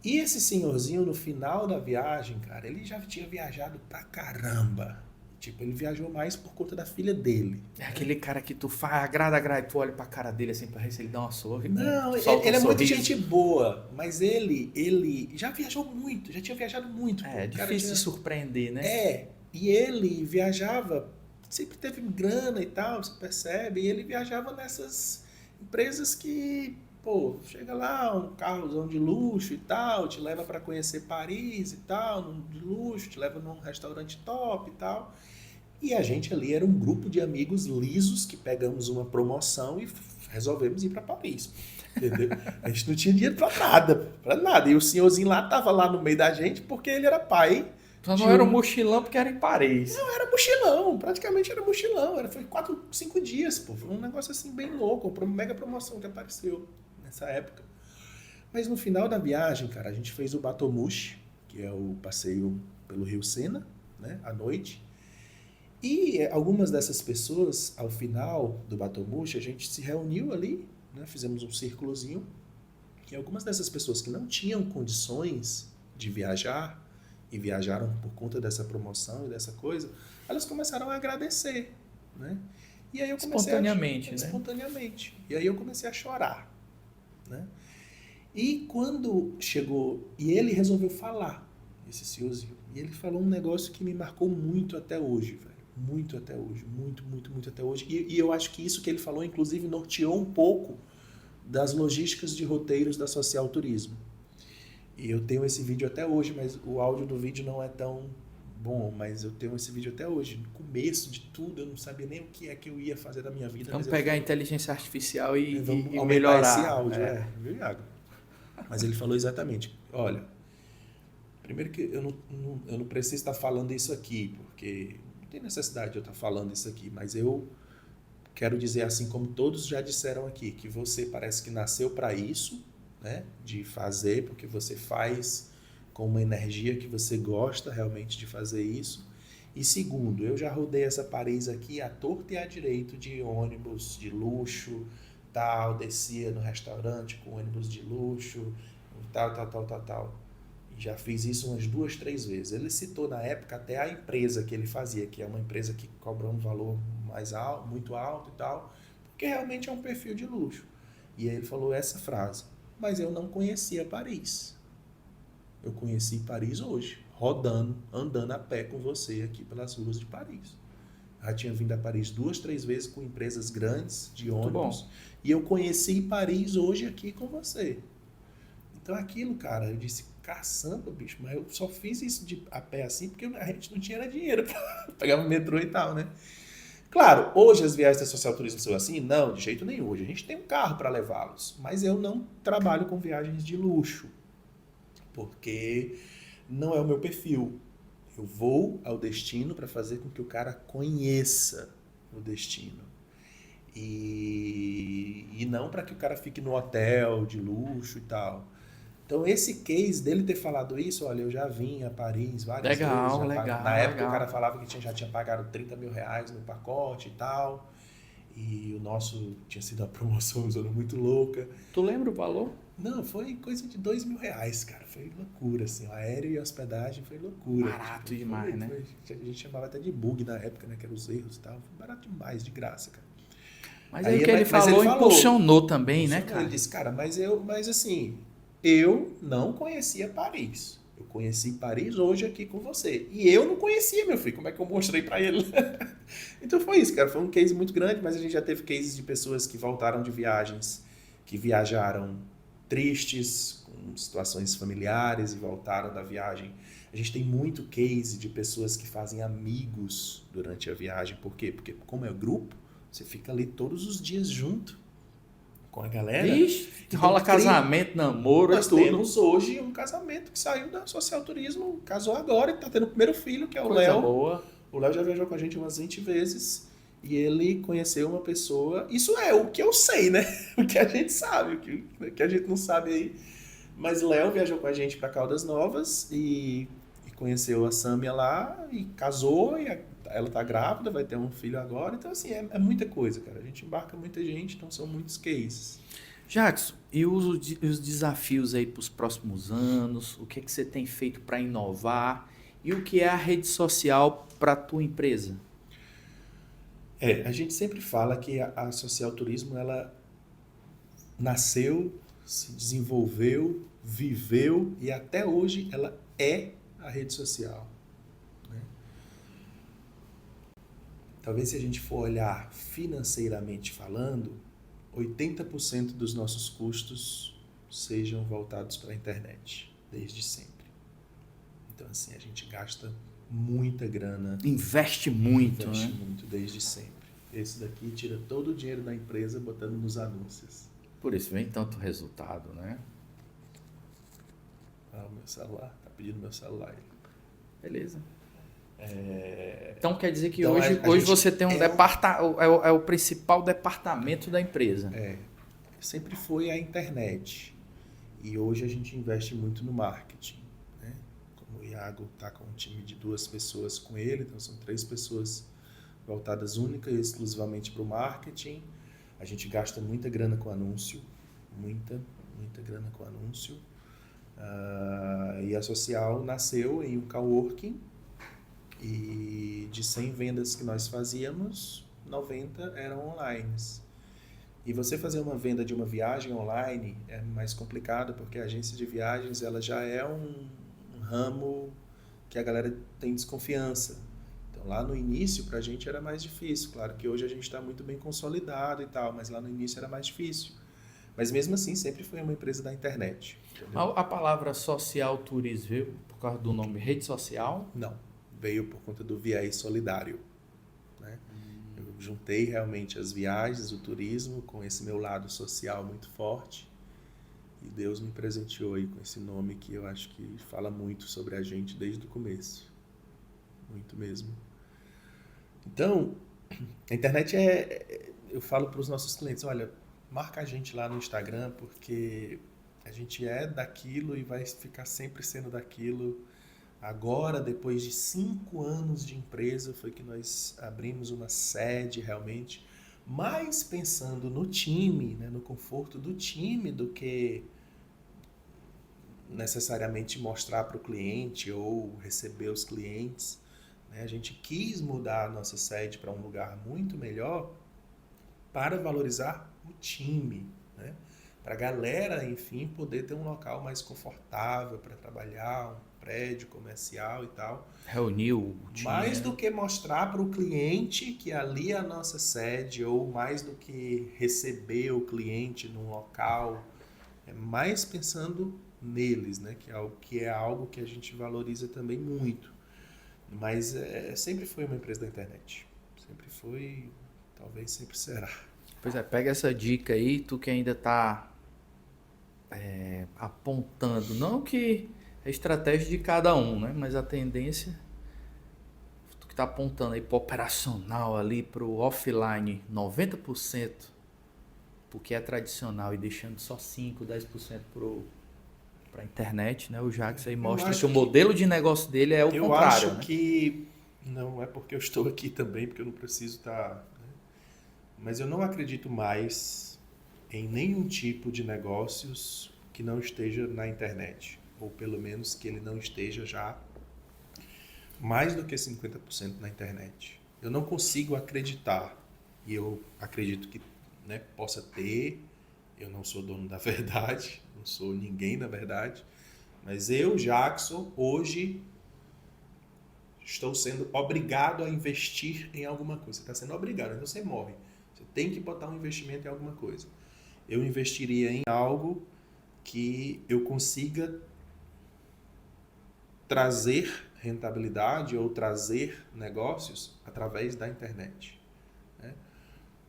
E esse senhorzinho, no final da viagem, cara, ele já tinha viajado pra caramba. Tipo, ele viajou mais por conta da filha dele. É aquele cara que tu faz, agrada, e tu olha pra cara dele assim pra ver se ele dá uma sorriso. Não, ele é muito gente boa, mas ele já viajou muito, já tinha viajado muito. É difícil de surpreender, né? E ele viajava, sempre teve grana e tal, você percebe, e ele viajava nessas empresas que, pô, chega lá, um carrozão de luxo e tal, te leva pra conhecer Paris e tal, de luxo, te leva num restaurante top e tal. E a gente ali era um grupo de amigos lisos que pegamos uma promoção e resolvemos ir para Paris, entendeu? A gente não tinha dinheiro para nada. E o senhorzinho lá tava lá no meio da gente porque ele era pai. Só não era um mochilão porque era em Paris. Não, era mochilão, praticamente era mochilão. Foi 4, 5 dias, pô. Foi um negócio assim bem louco, uma mega promoção que apareceu nessa época. Mas no final da viagem, cara, a gente fez o Batomushi, que é o passeio pelo Rio Sena, né, à noite. E algumas dessas pessoas, ao final do Batomushi, a gente se reuniu ali, né? Fizemos um círculozinho, e algumas dessas pessoas que não tinham condições de viajar, e viajaram por conta dessa promoção e dessa coisa, elas começaram a agradecer, né? E aí eu comecei Espontaneamente, né? espontaneamente. E aí eu comecei a chorar, né? E quando chegou, e ele resolveu falar, esse senhorzinho, e ele falou um negócio que me marcou muito até hoje, velho. Muito até hoje, muito, muito, muito até hoje. E eu acho que isso que ele falou, inclusive, norteou um pouco das logísticas de roteiros da Social Turismo. E eu tenho esse vídeo até hoje, mas o áudio do vídeo não é tão bom, mas eu tenho esse vídeo até hoje. No começo de tudo, eu não sabia nem o que é que eu ia fazer da minha vida. Vamos pegar a inteligência artificial e aumentar melhorar. esse áudio, viu, Iago? Mas ele falou exatamente, olha, primeiro que eu não preciso estar falando isso aqui, porque não tem necessidade de eu estar falando isso aqui, mas eu quero dizer, assim como todos já disseram aqui, que você parece que nasceu para isso, né? De fazer, porque você faz com uma energia que você gosta realmente de fazer isso. E segundo, eu já rodei essa Paris aqui à torta e à direito de ônibus de luxo, tal, descia no restaurante com ônibus de luxo, tal. E já fiz isso umas 2, 3 vezes. Ele citou na época até a empresa que ele fazia, que é uma empresa que cobra um valor mais alto, muito alto e tal, porque realmente é um perfil de luxo. E aí ele falou essa frase, mas eu não conhecia Paris. Eu conheci Paris hoje, rodando, andando a pé com você aqui pelas ruas de Paris. Já tinha vindo a Paris 2, 3 vezes com empresas grandes de ônibus. E eu conheci Paris hoje aqui com você. Então aquilo, cara, eu disse, caçamba, bicho, mas eu só fiz isso a pé assim porque a gente não tinha dinheiro para pegar o metrô e tal, né? Claro, hoje as viagens da Social Turismo são assim? Não, de jeito nenhum. Hoje a gente tem um carro para levá-los. Mas eu não trabalho com viagens de luxo, porque não é o meu perfil. Eu vou ao destino para fazer com que o cara conheça o destino. E não para que o cara fique no hotel de luxo e tal. Então esse case dele ter falado isso, olha, eu já vim a Paris várias vezes. Na época o cara falava que já tinha pagado 30 mil reais no pacote e tal. E o nosso tinha sido uma promoção usando muito louca. Tu lembra o valor? Não, foi coisa de 2 mil reais, cara. Foi loucura, assim. O aéreo e a hospedagem foi loucura. Barato demais, né? A gente chamava até de bug na época, né? Que eram os erros e tal. Foi barato demais, de graça, cara. Mas aí o que ele falou impulsionou também, né, cara? Ele disse, cara, mas assim, eu não conhecia Paris. Eu conheci Paris hoje aqui com você. E eu não conhecia, meu filho. Como é que eu mostrei pra ele? Então foi isso, cara. Foi um case muito grande, mas a gente já teve cases de pessoas que voltaram de viagens, que viajaram tristes, com situações familiares e voltaram da viagem. A gente tem muito case de pessoas que fazem amigos durante a viagem. Por quê? Porque como é grupo, você fica ali todos os dias junto com a galera. Ixi, rola casamento, namoro, nós temos hoje um casamento que saiu da Social Turismo, casou agora e tá tendo o primeiro filho, que é o Léo. Boa. O Léo já viajou com a gente umas 20 vezes e ele conheceu uma pessoa. Isso é o que eu sei, né? O que a gente sabe, o que a gente não sabe aí. Mas Léo viajou com a gente para Caldas Novas e conheceu a Sâmia lá e casou, e ela tá grávida, vai ter um filho agora. Então, assim, é muita coisa, cara. A gente embarca muita gente, então são muitos cases. Jackson, e os desafios aí para os próximos anos? O que é que você tem feito para inovar? E o que é a rede social para a tua empresa? A gente sempre fala que a Social Turismo, ela nasceu, se desenvolveu, viveu e até hoje ela é a rede social. Né? Talvez se a gente for olhar financeiramente falando, 80% dos nossos custos sejam voltados para a internet, desde sempre. Então, assim, a gente gasta muita grana. Investe muito, Investe né? muito, desde sempre. Esse daqui tira todo o dinheiro da empresa botando nos anúncios. Por isso vem tanto resultado, né? Ah, o meu celular. Tá pedindo meu celular. Beleza. Então quer dizer que então, hoje você tem um departamento, é o principal departamento da empresa. Sempre foi a internet. E hoje a gente investe muito no marketing. Né? Como o Iago está com um time de 2 pessoas com ele, então são 3 pessoas voltadas única e exclusivamente para o marketing. A gente gasta muita grana com anúncio, muita grana com anúncio. E a Social nasceu em um coworking, e de 100 vendas que nós fazíamos, 90 eram online. E você fazer uma venda de uma viagem online é mais complicado, porque a agência de viagens ela já é um ramo que a galera tem desconfiança. Então lá no início pra gente era mais difícil. Claro que hoje a gente está muito bem consolidado e tal, mas lá no início era mais difícil. Mas mesmo assim sempre foi uma empresa da internet. A palavra social turismo veio por causa do nome rede social? Não, veio por conta do viés solidário. Né? Eu juntei realmente as viagens, o turismo, com esse meu lado social muito forte. E Deus me presenteou aí com esse nome que eu acho que fala muito sobre a gente desde o começo. Muito mesmo. Então, a internet eu falo para os nossos clientes, olha, marca a gente lá no Instagram, porque a gente é daquilo e vai ficar sempre sendo daquilo. Agora, depois de 5 anos de empresa, foi que nós abrimos uma sede realmente, mais pensando no time, né, no conforto do time, do que necessariamente mostrar para o cliente ou receber os clientes. Né? A gente quis mudar a nossa sede para um lugar muito melhor para valorizar o time, né? Para a galera, enfim, poder ter um local mais confortável para trabalhar, um prédio comercial e tal. Reunir o time. Mais do que mostrar para o cliente que ali é a nossa sede, ou mais do que receber o cliente num local, é mais pensando neles, né? Que é algo que a gente valoriza também muito. Mas sempre foi uma empresa da internet. Sempre foi, talvez sempre será. Pois é, pega essa dica aí, tu que ainda tá apontando, não que é estratégia de cada um, né? Mas a tendência, tu que tá apontando aí pro operacional ali, pro offline, 90%, porque é tradicional, e deixando só 5, 10% pra internet, né? O Jax aí mostra que o modelo de negócio dele é o contrário. Eu acho, né? que não é porque eu estou aqui também, porque eu não preciso estar... Né? Mas eu não acredito mais em nenhum tipo de negócios que não esteja na internet, ou pelo menos que ele não esteja já mais do que 50% na internet. Eu não consigo acreditar, e eu acredito que, né, possa ter, eu não sou dono da verdade, não sou ninguém na verdade, mas eu, Jackson, hoje estou sendo obrigado a investir em alguma coisa. Você está sendo obrigado, então você morre. Você tem que botar um investimento em alguma coisa. Eu investiria em algo que eu consiga trazer rentabilidade ou trazer negócios através da internet. Né?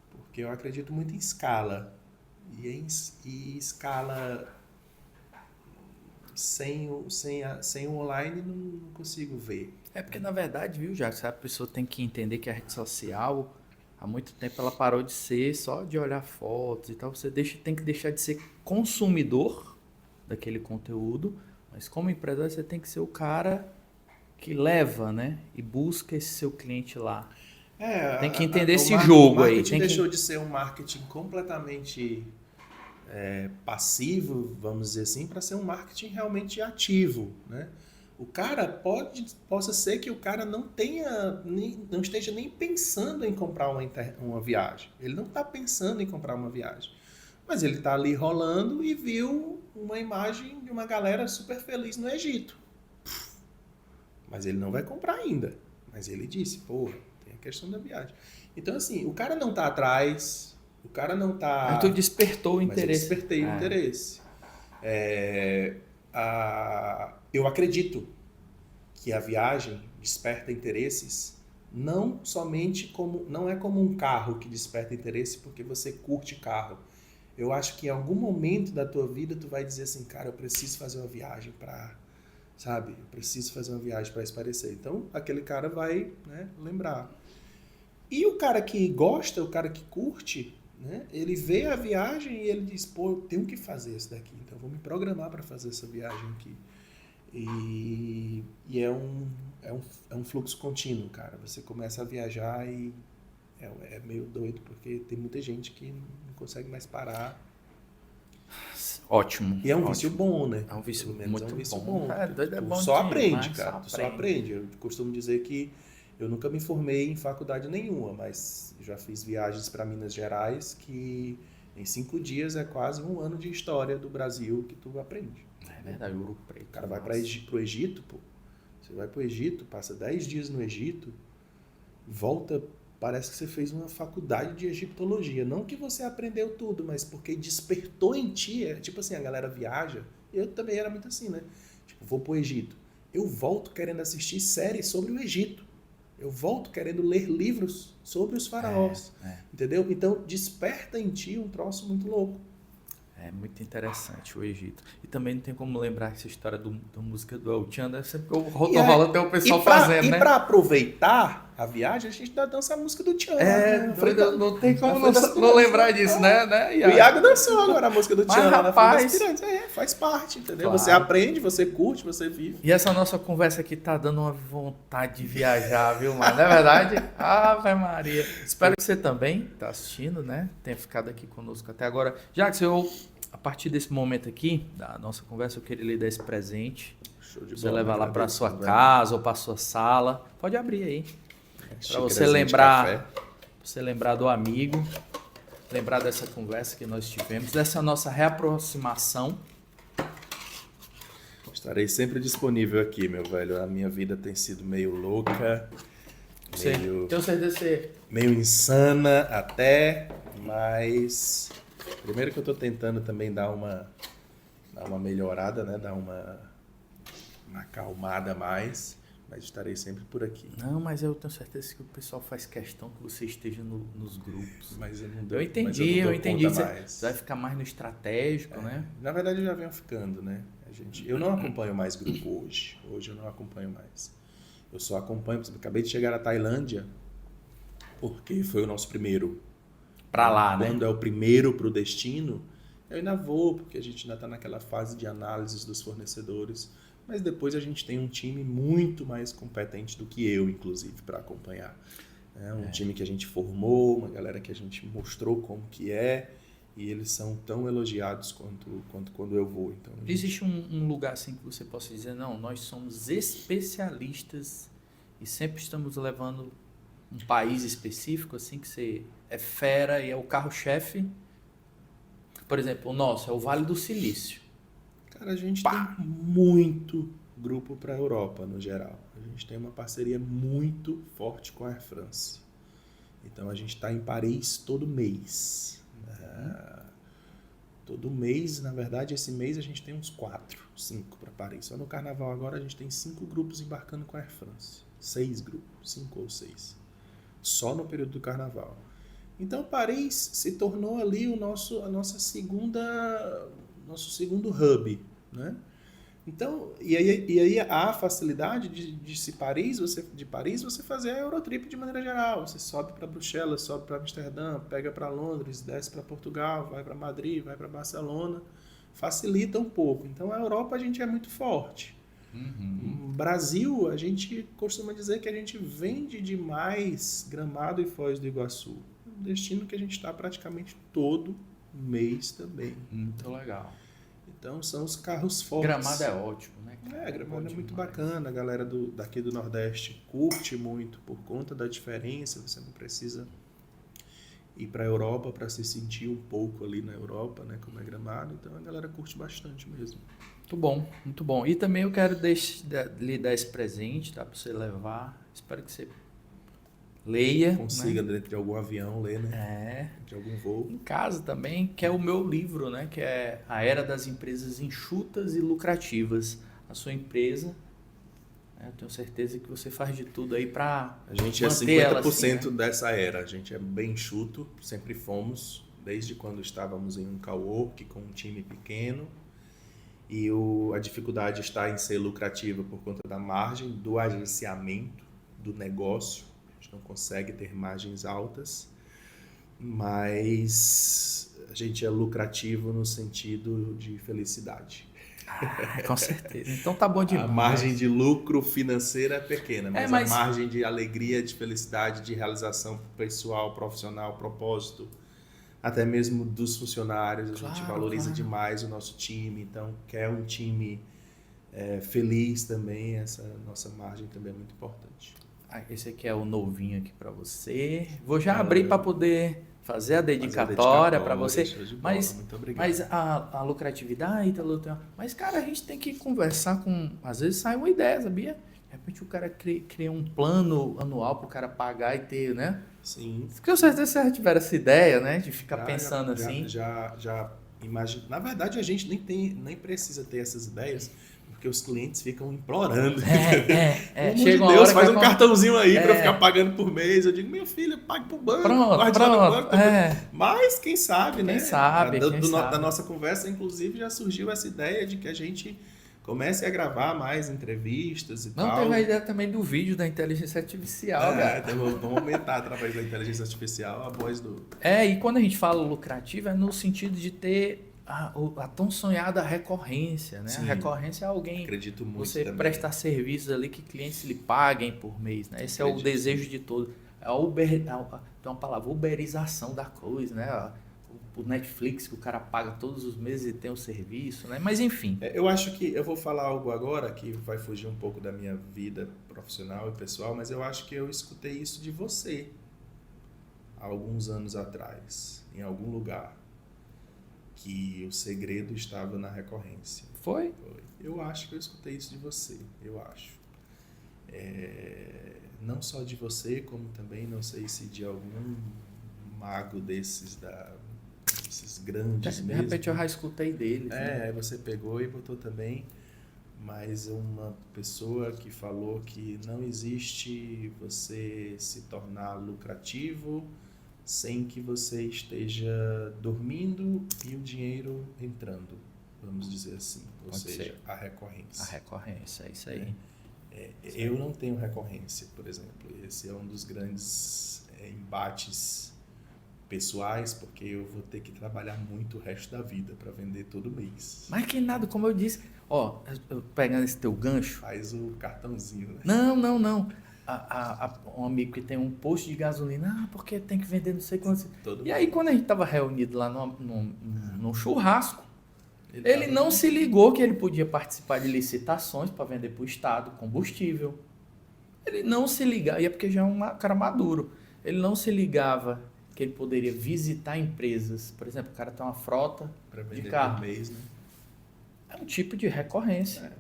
Porque eu acredito muito em escala. E escala sem o online não consigo ver. É porque, na verdade, viu, Jax, a pessoa tem que entender que a rede social, há muito tempo, ela parou de ser só de olhar fotos e tal. Você tem que deixar de ser consumidor daquele conteúdo, mas como empresário você tem que ser o cara que leva, né? E busca esse seu cliente lá. Tem que entender esse jogo aí. O marketing deixou de ser um marketing completamente passivo, vamos dizer assim, para ser um marketing realmente ativo, né? O cara possa ser que o cara não esteja nem pensando em comprar uma viagem. Ele não está pensando em comprar uma viagem. Mas ele está ali rolando e viu uma imagem de uma galera super feliz no Egito. Mas ele não vai comprar ainda. Mas ele disse, pô, tem a questão da viagem. Então, assim, o cara não está atrás, o cara não está... Aí tu despertou o interesse. Mas eu despertei o interesse. Eu acredito que a viagem desperta interesses não é como um carro que desperta interesse porque você curte carro. Eu acho que em algum momento da tua vida tu vai dizer assim, cara, eu preciso fazer uma viagem eu preciso fazer uma viagem para espairecer. Então, aquele cara vai, né, lembrar. E o cara que gosta, o cara que curte, né, ele vê a viagem e ele diz, pô, eu tenho que fazer isso daqui, então eu vou me programar para fazer essa viagem aqui. E é é um fluxo contínuo, cara. Você começa a viajar e é meio doido, porque tem muita gente que não consegue mais parar. Ótimo. E é um ótimo. vício bom, né? É um vício Pelo menos muito é um vício bom. bom. Doido é Tu bom só demais, aprende, cara. só Tu só aprende. Eu costumo dizer que eu nunca me formei em faculdade nenhuma, mas já fiz viagens para Minas Gerais que em 5 dias é quase um ano de história do Brasil que tu aprende. É verdade, Ouro Preto. O cara vai pro Egito, pô. Você vai pro Egito, passa 10 dias no Egito, volta, parece que você fez uma faculdade de egiptologia. Não que você aprendeu tudo, mas porque despertou em ti. Tipo assim, a galera viaja. Eu também era muito assim, né? Tipo, vou pro Egito. Eu volto querendo assistir séries sobre o Egito. Eu volto querendo ler livros sobre os faraós. Entendeu? Então, desperta em ti um troço muito louco. É muito interessante o Egito. E também não tem como lembrar essa história da música do El Chan, deve ser porque o Rotovaldo tem o pessoal fazendo, né? E pra aproveitar a viagem, a gente dança a música do Tchan. Não tem como não lembrar disso, né? O Iago dançou agora a música do Tchan lá na Frente das Pirâmides. Faz parte, entendeu? Claro. Você aprende, você curte, você vive. E essa nossa conversa aqui tá dando uma vontade de viajar, viu, mano? Não é verdade? Ave Maria. Espero que você também tá assistindo, né? Tenha ficado aqui conosco até agora. Jackson, a partir desse momento aqui, da nossa conversa, eu queria lhe dar esse presente. Show de bola. Você levar lá para sua casa ou para sua sala. Pode abrir aí. Para você lembrar do amigo, lembrar dessa conversa que nós tivemos, dessa nossa reaproximação. Estarei sempre disponível aqui, meu velho. A minha vida tem sido meio louca, Tenho certeza meio insana até, mas primeiro que eu estou tentando também dar uma melhorada, né? Dar uma acalmada a mais, mas estarei sempre por aqui. Não, mas eu tenho certeza que o pessoal faz questão que você esteja nos grupos. Mas eu Eu entendi. Você vai ficar mais no estratégico, né? Na verdade, eu já venho ficando, né? Eu não acompanho mais grupo hoje. Hoje eu não acompanho mais. Eu só acompanho, por exemplo, acabei de chegar na Tailândia, porque foi o nosso primeiro. Pra lá, né? Quando é o primeiro pro destino, eu ainda vou, porque a gente ainda está naquela fase de análises dos fornecedores. Mas depois a gente tem um time muito mais competente do que eu, inclusive, para acompanhar. É um time que a gente formou, uma galera que a gente mostrou como que é, e eles são tão elogiados quanto quando eu vou. Então, existe um lugar assim que você possa dizer, não, nós somos especialistas e sempre estamos levando um país específico, assim, que você é fera e é o carro-chefe. Por exemplo, o nosso é o Vale do Silício. Cara, a gente tem muito grupo para a Europa, no geral. A gente tem uma parceria muito forte com a Air France. Então, a gente está em Paris todo mês. Todo mês, na verdade, esse mês a gente tem uns 5 para Paris. Só no Carnaval agora a gente tem 5 grupos embarcando com a Air France. 6 grupos, 5 ou 6. Só no período do Carnaval. Então, Paris se tornou ali nosso segundo hub, né? Então, e aí a facilidade de Paris você fazer a Eurotrip de maneira geral. Você sobe para Bruxelas, sobe para Amsterdã, pega para Londres, desce para Portugal, vai para Madrid, vai para Barcelona. Facilita um pouco. Então, a Europa a gente é muito forte. Brasil, a gente costuma dizer que a gente vende demais Gramado e Foz do Iguaçu. Um destino que a gente está praticamente todo mês também. Muito legal. Então são os carros fortes. Gramado é ótimo, né? Gramado é muito bacana. A galera daqui do Nordeste curte muito por conta da diferença. Você não precisa ir para a Europa para se sentir um pouco ali na Europa, né? Como é Gramado. Então a galera curte bastante mesmo. Muito bom, muito bom. E também eu quero lhe dar esse presente, tá? Para você levar. Espero que você leia. Consiga, né? Dentro de algum avião, ler, né? De algum voo. Em casa também, que é o meu livro, né? Que é A Era das Empresas Enxutas e Lucrativas. A sua empresa, eu tenho certeza que você faz de tudo aí para a gente manter é 50% ela assim, né? dessa era. A gente é bem enxuto, sempre fomos, desde quando estávamos em um cowork com um time pequeno. E a dificuldade está em ser lucrativa por conta da margem, do agenciamento, do negócio. A gente não consegue ter margens altas, mas a gente é lucrativo no sentido de felicidade. Com certeza. Então tá bom demais. A margem de lucro financeira é pequena, mas mas a margem de alegria, de felicidade, de realização pessoal, profissional, propósito, até mesmo dos funcionários, a gente valoriza demais o nosso time, então quer um time feliz também, essa nossa margem também é muito importante. Esse aqui é o novinho aqui para você. Vou já abrir para poder fazer a dedicatória para você. Mas, muito obrigado. Mas a lucratividade, mas cara, a gente tem que conversar com... Às vezes sai uma ideia, sabia? De repente o cara cria um plano anual para o cara pagar e ter, né? Sim. Com certeza vocês já tiveram essa ideia, né? De ficar pensando assim. Já imagina. Na verdade, a gente nem precisa ter essas ideias, porque os clientes ficam implorando. Pelo amor de Deus, faz um cartãozinho aí para eu ficar pagando por mês. Eu digo, meu filho, pague pro banco, guarde lá no banco. Mas quem sabe, né? Quem sabe. Da nossa conversa, inclusive, já surgiu essa ideia de que a gente comece a gravar mais entrevistas e tal. Não, teve a ideia também do vídeo da inteligência artificial, cara. Vamos aumentar através da inteligência artificial a voz do... E quando a gente fala lucrativo é no sentido de ter a tão sonhada recorrência, né? Sim, a recorrência é alguém... Acredito muito você também. prestar serviços ali que clientes lhe paguem por mês, né? Esse é o desejo de todo. Tem uma palavra, uberização da coisa, né? O Netflix, que o cara paga todos os meses e tem o serviço, né? Mas enfim. Eu acho que eu vou falar algo agora que vai fugir um pouco da minha vida profissional e pessoal, mas eu acho que eu escutei isso de você há alguns anos atrás, em algum lugar, que o segredo estava na recorrência. Foi? Eu acho que eu escutei isso de você, eu acho. Não só de você, como também, não sei se de algum mago desses esses grandes de repente eu já escutei deles. Aí você pegou e botou também, mas uma pessoa que falou que não existe você se tornar lucrativo sem que você esteja dormindo e o dinheiro entrando, vamos dizer assim, ou seja, a recorrência. A recorrência, é isso aí. Eu não tenho recorrência, por exemplo, esse é um dos grandes embates pessoais, porque eu vou ter que trabalhar muito o resto da vida para vender todo mês. Mas que nada, como eu disse, pegando esse teu gancho... Faz o cartãozinho, né? Não. Um amigo que tem um posto de gasolina, porque tem que vender não sei quantos... E aí quando a gente estava reunido lá num churrasco, ele não se ligou que ele podia participar de licitações para vender para o Estado combustível. Ele não se ligava, e é porque já é um cara maduro, ele não se ligava que ele poderia visitar empresas. Por exemplo, o cara tem uma frota de carro. Por mês, né? É um tipo de recorrência.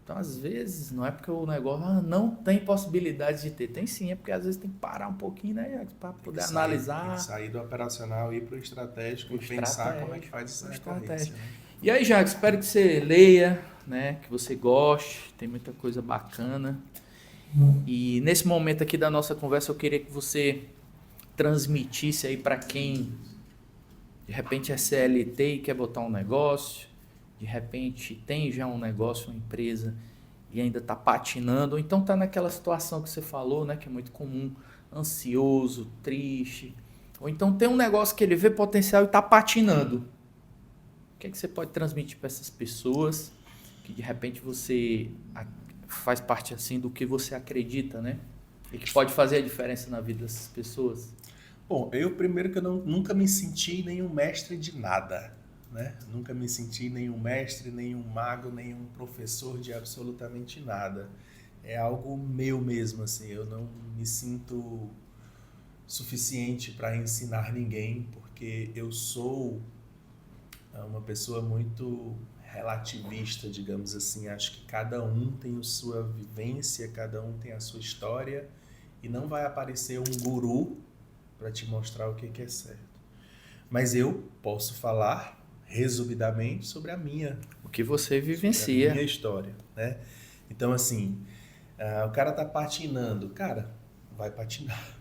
Então, às vezes, não é porque o negócio não tem possibilidade de ter. Tem sim, é porque às vezes tem que parar um pouquinho, né, para poder analisar. Tem que sair do operacional e ir para o estratégico e pensar como é que faz essa recorrência. Né? E aí, Jacques, espero que você leia, né, que você goste. Tem muita coisa bacana. E nesse momento aqui da nossa conversa, eu queria que você transmitisse aí para quem de repente é CLT e quer botar um negócio, de repente tem já um negócio, uma empresa e ainda está patinando, ou então está naquela situação que você falou, né, que é muito comum, ansioso, triste, ou então tem um negócio que ele vê potencial e está patinando. O que é que você pode transmitir para essas pessoas que de repente você faz parte assim do que você acredita, né? E que pode fazer a diferença na vida dessas pessoas? Bom, eu primeiro que eu nunca me senti nenhum mestre de nada, né? Nunca me senti nenhum mestre, nenhum mago, nenhum professor de absolutamente nada. É algo meu mesmo, assim, eu não me sinto suficiente para ensinar ninguém, porque eu sou uma pessoa muito relativista, digamos assim. Acho que cada um tem a sua vivência, cada um tem a sua história, e não vai aparecer um guru para te mostrar o que é certo. Mas eu posso falar resumidamente sobre a minha... O que você vivencia. A minha história, né? Então, assim, o cara tá patinando. Cara, vai patinar.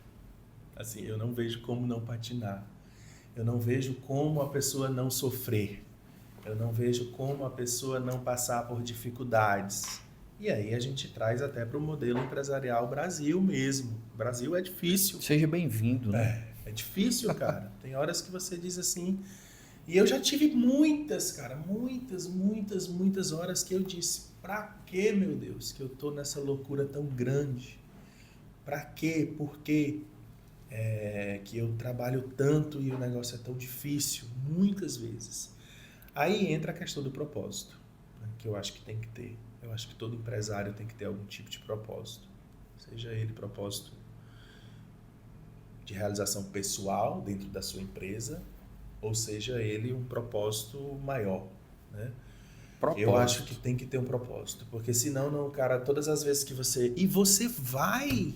Assim, eu não vejo como não patinar. Eu não vejo como a pessoa não sofrer. Eu não vejo como a pessoa não passar por dificuldades. E aí a gente traz até para o modelo empresarial Brasil mesmo. Brasil é difícil. Seja bem-vindo, né? É difícil, cara. Tem horas que você diz assim, E eu já tive muitas, cara, muitas horas que eu disse, pra que, meu Deus, que eu tô nessa loucura tão grande? Pra quê? Por quê? Que eu trabalho tanto e o negócio é tão difícil, muitas vezes. Aí entra a questão do propósito, né, que eu acho que tem que ter. Eu acho que todo empresário tem que ter algum tipo de propósito. Seja ele propósito de realização pessoal dentro da sua empresa, ou seja ele um propósito maior, né? Eu acho que Propósito. tem que ter um propósito, porque senão, não, cara, todas as vezes que você... E você vai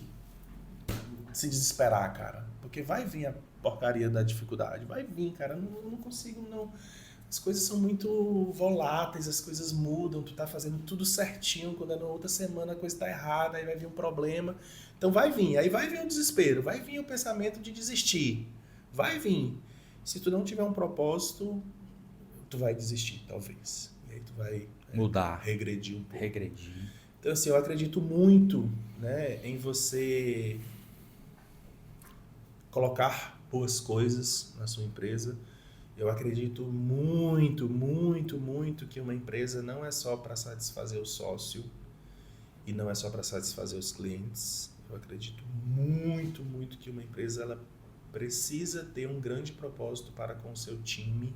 se desesperar, cara, porque vai vir a porcaria da dificuldade, vai vir, cara, eu não consigo, não. As coisas são muito voláteis, as coisas mudam, tu tá fazendo tudo certinho, quando é na outra semana a coisa tá errada, aí vai vir um problema. Então vai vir, aí vai vir o desespero, vai vir o pensamento de desistir, vai vir. Se tu não tiver um propósito, tu vai desistir, talvez. E aí tu vai Mudar. regredir um pouco. Regredir. Então assim, eu acredito muito, né, em você colocar boas coisas na sua empresa. Eu acredito muito que uma empresa não é só para satisfazer o sócio e não é só para satisfazer os clientes. Eu acredito muito que uma empresa ela precisa ter um grande propósito para com o seu time,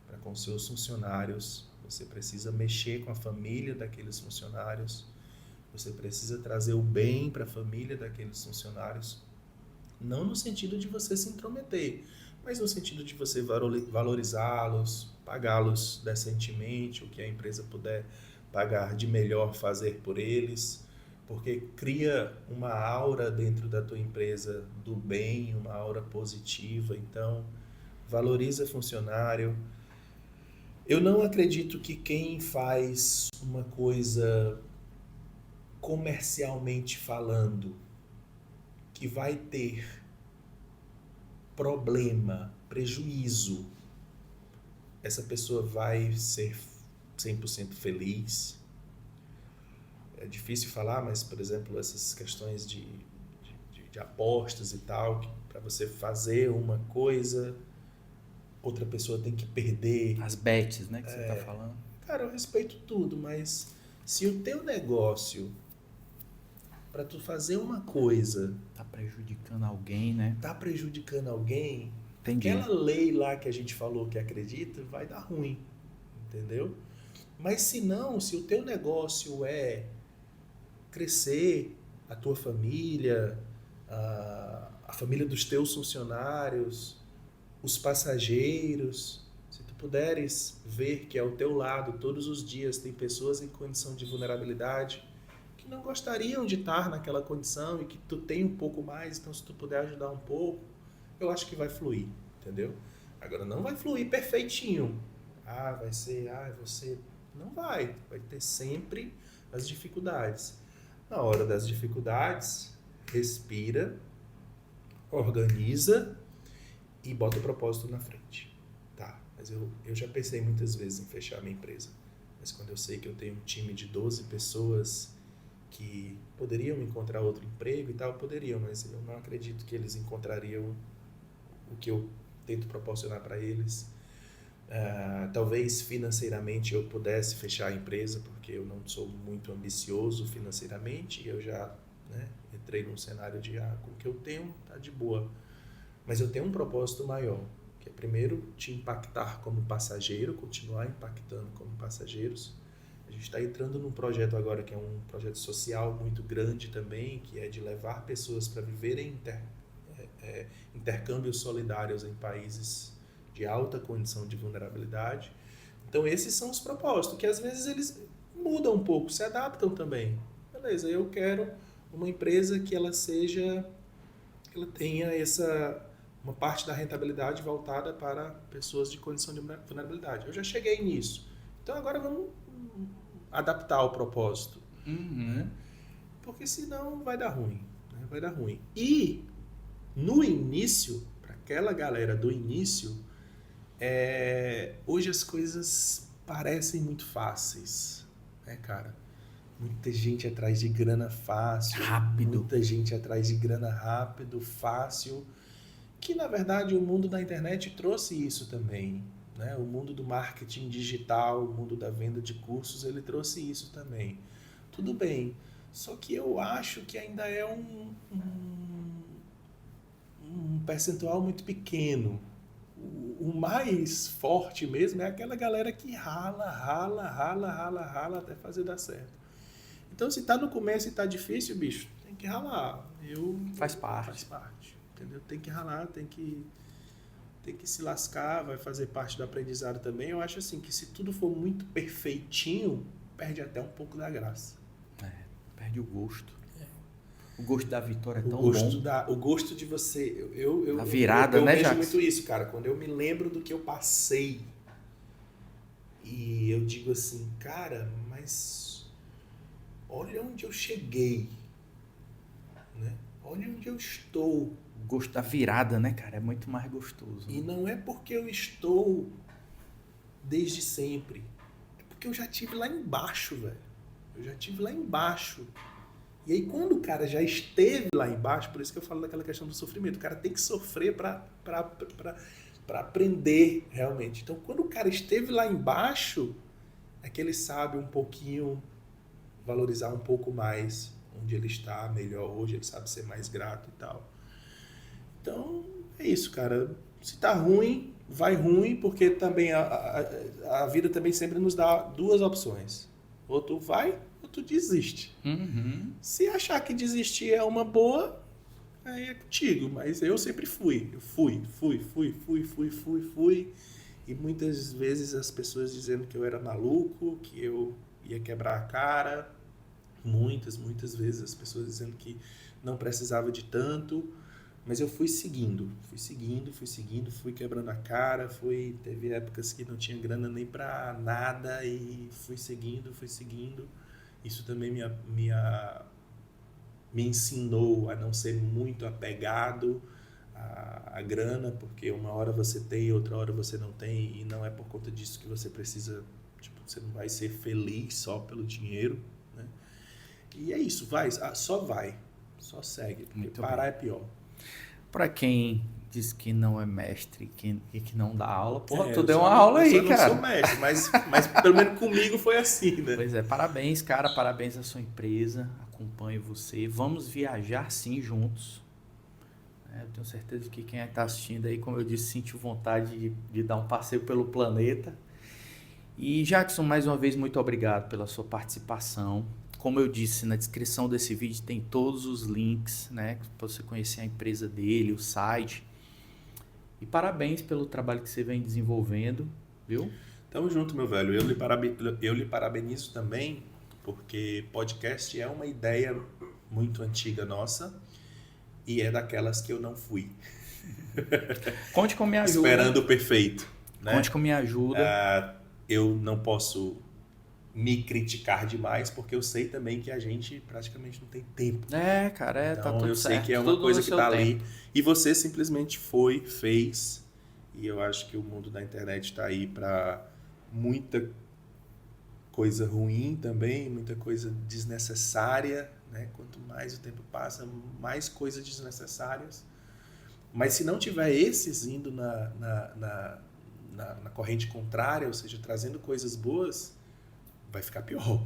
para com os seus funcionários. Você precisa mexer com a família daqueles funcionários. Você precisa trazer o bem para a família daqueles funcionários. Não no sentido de você se intrometer, mas no sentido de você valorizá-los, pagá-los decentemente, o que a empresa puder pagar de melhor fazer por eles, porque cria uma aura dentro da tua empresa do bem, uma aura positiva. Então, valoriza funcionário. Eu não acredito que quem faz uma coisa comercialmente falando, que vai ter problema, prejuízo, essa pessoa vai ser 100% feliz. É difícil falar, mas, por exemplo, essas questões de apostas e tal, para você fazer uma coisa, outra pessoa tem que perder. As bets, né, que você tá falando. Cara, eu respeito tudo, mas se o teu negócio, para tu fazer uma coisa, Tá prejudicando alguém, né? tá prejudicando alguém, Entendi. aquela lei lá que a gente falou que acredita, vai dar ruim, entendeu? Mas se não, se o teu negócio é crescer a tua família, a família dos teus funcionários, os passageiros, se tu puderes ver que ao teu lado todos os dias tem pessoas em condição de vulnerabilidade que não gostariam de estar naquela condição e que tu tem um pouco mais, então se tu puder ajudar um pouco, eu acho que vai fluir, entendeu? Agora não vai fluir perfeitinho. Vai ser, você... Não vai ter sempre as dificuldades. Na hora das dificuldades, respira, organiza e bota o propósito na frente. Tá, mas eu já pensei muitas vezes em fechar a minha empresa. Mas quando eu sei que eu tenho um time de 12 pessoas que poderiam encontrar outro emprego e tal, poderiam, mas eu não acredito que eles encontrariam o que eu tento proporcionar para eles. Talvez financeiramente eu pudesse fechar a empresa, porque eu não sou muito ambicioso financeiramente e eu já entrei num cenário de com o que eu tenho tá de boa, mas eu tenho um propósito maior, que é primeiro te impactar como passageiro, continuar impactando como passageiros. A gente está entrando num projeto agora que é um projeto social muito grande também, que é de levar pessoas para viverem intercâmbios solidários em países de alta condição de vulnerabilidade. Então esses são os propósitos, que às vezes eles mudam um pouco, se adaptam também. Beleza, eu quero uma empresa que ela tenha uma parte da rentabilidade voltada para pessoas de condição de vulnerabilidade. Eu já cheguei nisso. Então agora vamos adaptar o propósito. Né? Porque senão vai dar ruim. Né? Vai dar ruim. E no início, para aquela galera do início, hoje as coisas parecem muito fáceis, né, cara? Muita gente atrás de grana fácil, Rápido. Muita gente atrás de grana rápido, fácil, que na verdade o mundo da internet trouxe isso também, né? O mundo do marketing digital, o mundo da venda de cursos, ele trouxe isso também. Tudo bem, só que eu acho que ainda é um percentual muito pequeno. O mais forte mesmo é aquela galera que rala até fazer dar certo. Então, se tá no começo e tá difícil, bicho, tem que ralar. Faz parte. Entendeu? Tem que ralar, tem que se lascar, vai fazer parte do aprendizado também. Eu acho assim que se tudo for muito perfeitinho, perde até um pouco da graça. Perde o gosto. O gosto da vitória é tão bom. O gosto de você... A virada, né, vejo Jacques? muito isso, cara. Quando eu me lembro do que eu passei e eu digo assim, cara, mas olha onde eu cheguei, né? Olha onde eu estou. O gosto da virada, né, cara? É muito mais gostoso. E não é porque eu estou desde sempre. É porque eu já estive lá embaixo, velho. Eu já estive lá embaixo. E aí, quando o cara já esteve lá embaixo, por isso que eu falo daquela questão do sofrimento, o cara tem que sofrer para aprender realmente. Então, quando o cara esteve lá embaixo, é que ele sabe um pouquinho valorizar um pouco mais onde ele está melhor hoje, ele sabe ser mais grato e tal. Então, é isso, cara. Se tá ruim, vai ruim, porque também a vida também sempre nos dá duas opções. Ou tu vai, ou tu desiste. Uhum. Se achar que desistir é uma boa, aí é contigo. Mas eu sempre fui. Eu fui. E muitas vezes as pessoas dizendo que eu era maluco, que eu ia quebrar a cara. Muitas vezes as pessoas dizendo que não precisava de tanto. Mas eu fui seguindo, fui quebrando a cara, teve épocas que não tinha grana nem pra nada e fui seguindo. Isso também me ensinou a não ser muito apegado à grana, porque uma hora você tem, outra hora você não tem, e não é por conta disso que você precisa, você não vai ser feliz só pelo dinheiro, né? E é isso, só segue, porque muito parar bem. É pior. Para quem diz que não é mestre e que não dá aula, porra, tu deu uma aula aí, cara. Eu não sou mestre, mas pelo menos comigo foi assim, né? Pois é, parabéns, cara, parabéns à sua empresa, acompanho você, vamos viajar sim juntos. Eu tenho certeza que quem está assistindo aí, como eu disse, sentiu vontade de dar um passeio pelo planeta. E Jackson, mais uma vez, muito obrigado pela sua participação. Como eu disse, na descrição desse vídeo tem todos os links, né, para você conhecer a empresa dele, o site. E parabéns pelo trabalho que você vem desenvolvendo, viu? Tamo junto, meu velho. Eu lhe parabenizo também, porque podcast é uma ideia muito antiga nossa e é daquelas que eu não fui. Conte com minha ajuda. Esperando o perfeito, né? Conte com minha ajuda. Eu não posso me criticar demais, porque eu sei também que a gente praticamente não tem tempo. Cara, então, tá tudo eu sei certo. que é uma coisa que tá ali. E você simplesmente fez. E eu acho que o mundo da internet está aí para muita coisa ruim também, muita coisa desnecessária, né? Quanto mais o tempo passa, mais coisas desnecessárias. Mas se não tiver esses indo na corrente contrária, ou seja, trazendo coisas boas, vai ficar pior.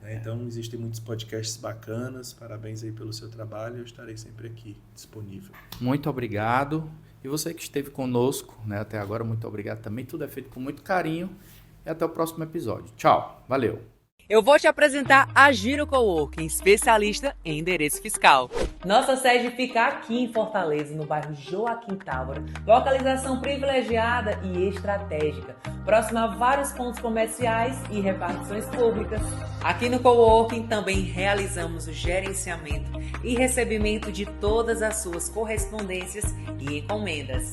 Então, existem muitos podcasts bacanas. Parabéns aí pelo seu trabalho. Eu estarei sempre aqui, disponível. Muito obrigado. E você que esteve conosco, né, até agora, muito obrigado também. Tudo é feito com muito carinho. E até o próximo episódio. Tchau. Valeu. Eu vou te apresentar a Giro Coworking, especialista em endereço fiscal. Nossa sede fica aqui em Fortaleza, no bairro Joaquim Távora. Localização privilegiada e estratégica, próxima a vários pontos comerciais e repartições públicas. Aqui no Coworking também realizamos o gerenciamento e recebimento de todas as suas correspondências e encomendas.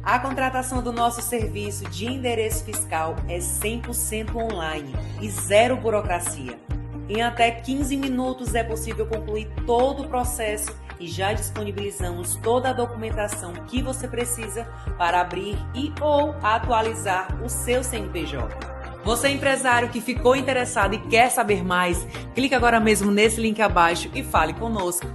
A contratação do nosso serviço de endereço fiscal é 100% online e zero burocracia. Em até 15 minutos é possível concluir todo o processo e já disponibilizamos toda a documentação que você precisa para abrir e ou atualizar o seu CNPJ. Você, empresário que ficou interessado e quer saber mais, clique agora mesmo nesse link abaixo e fale conosco.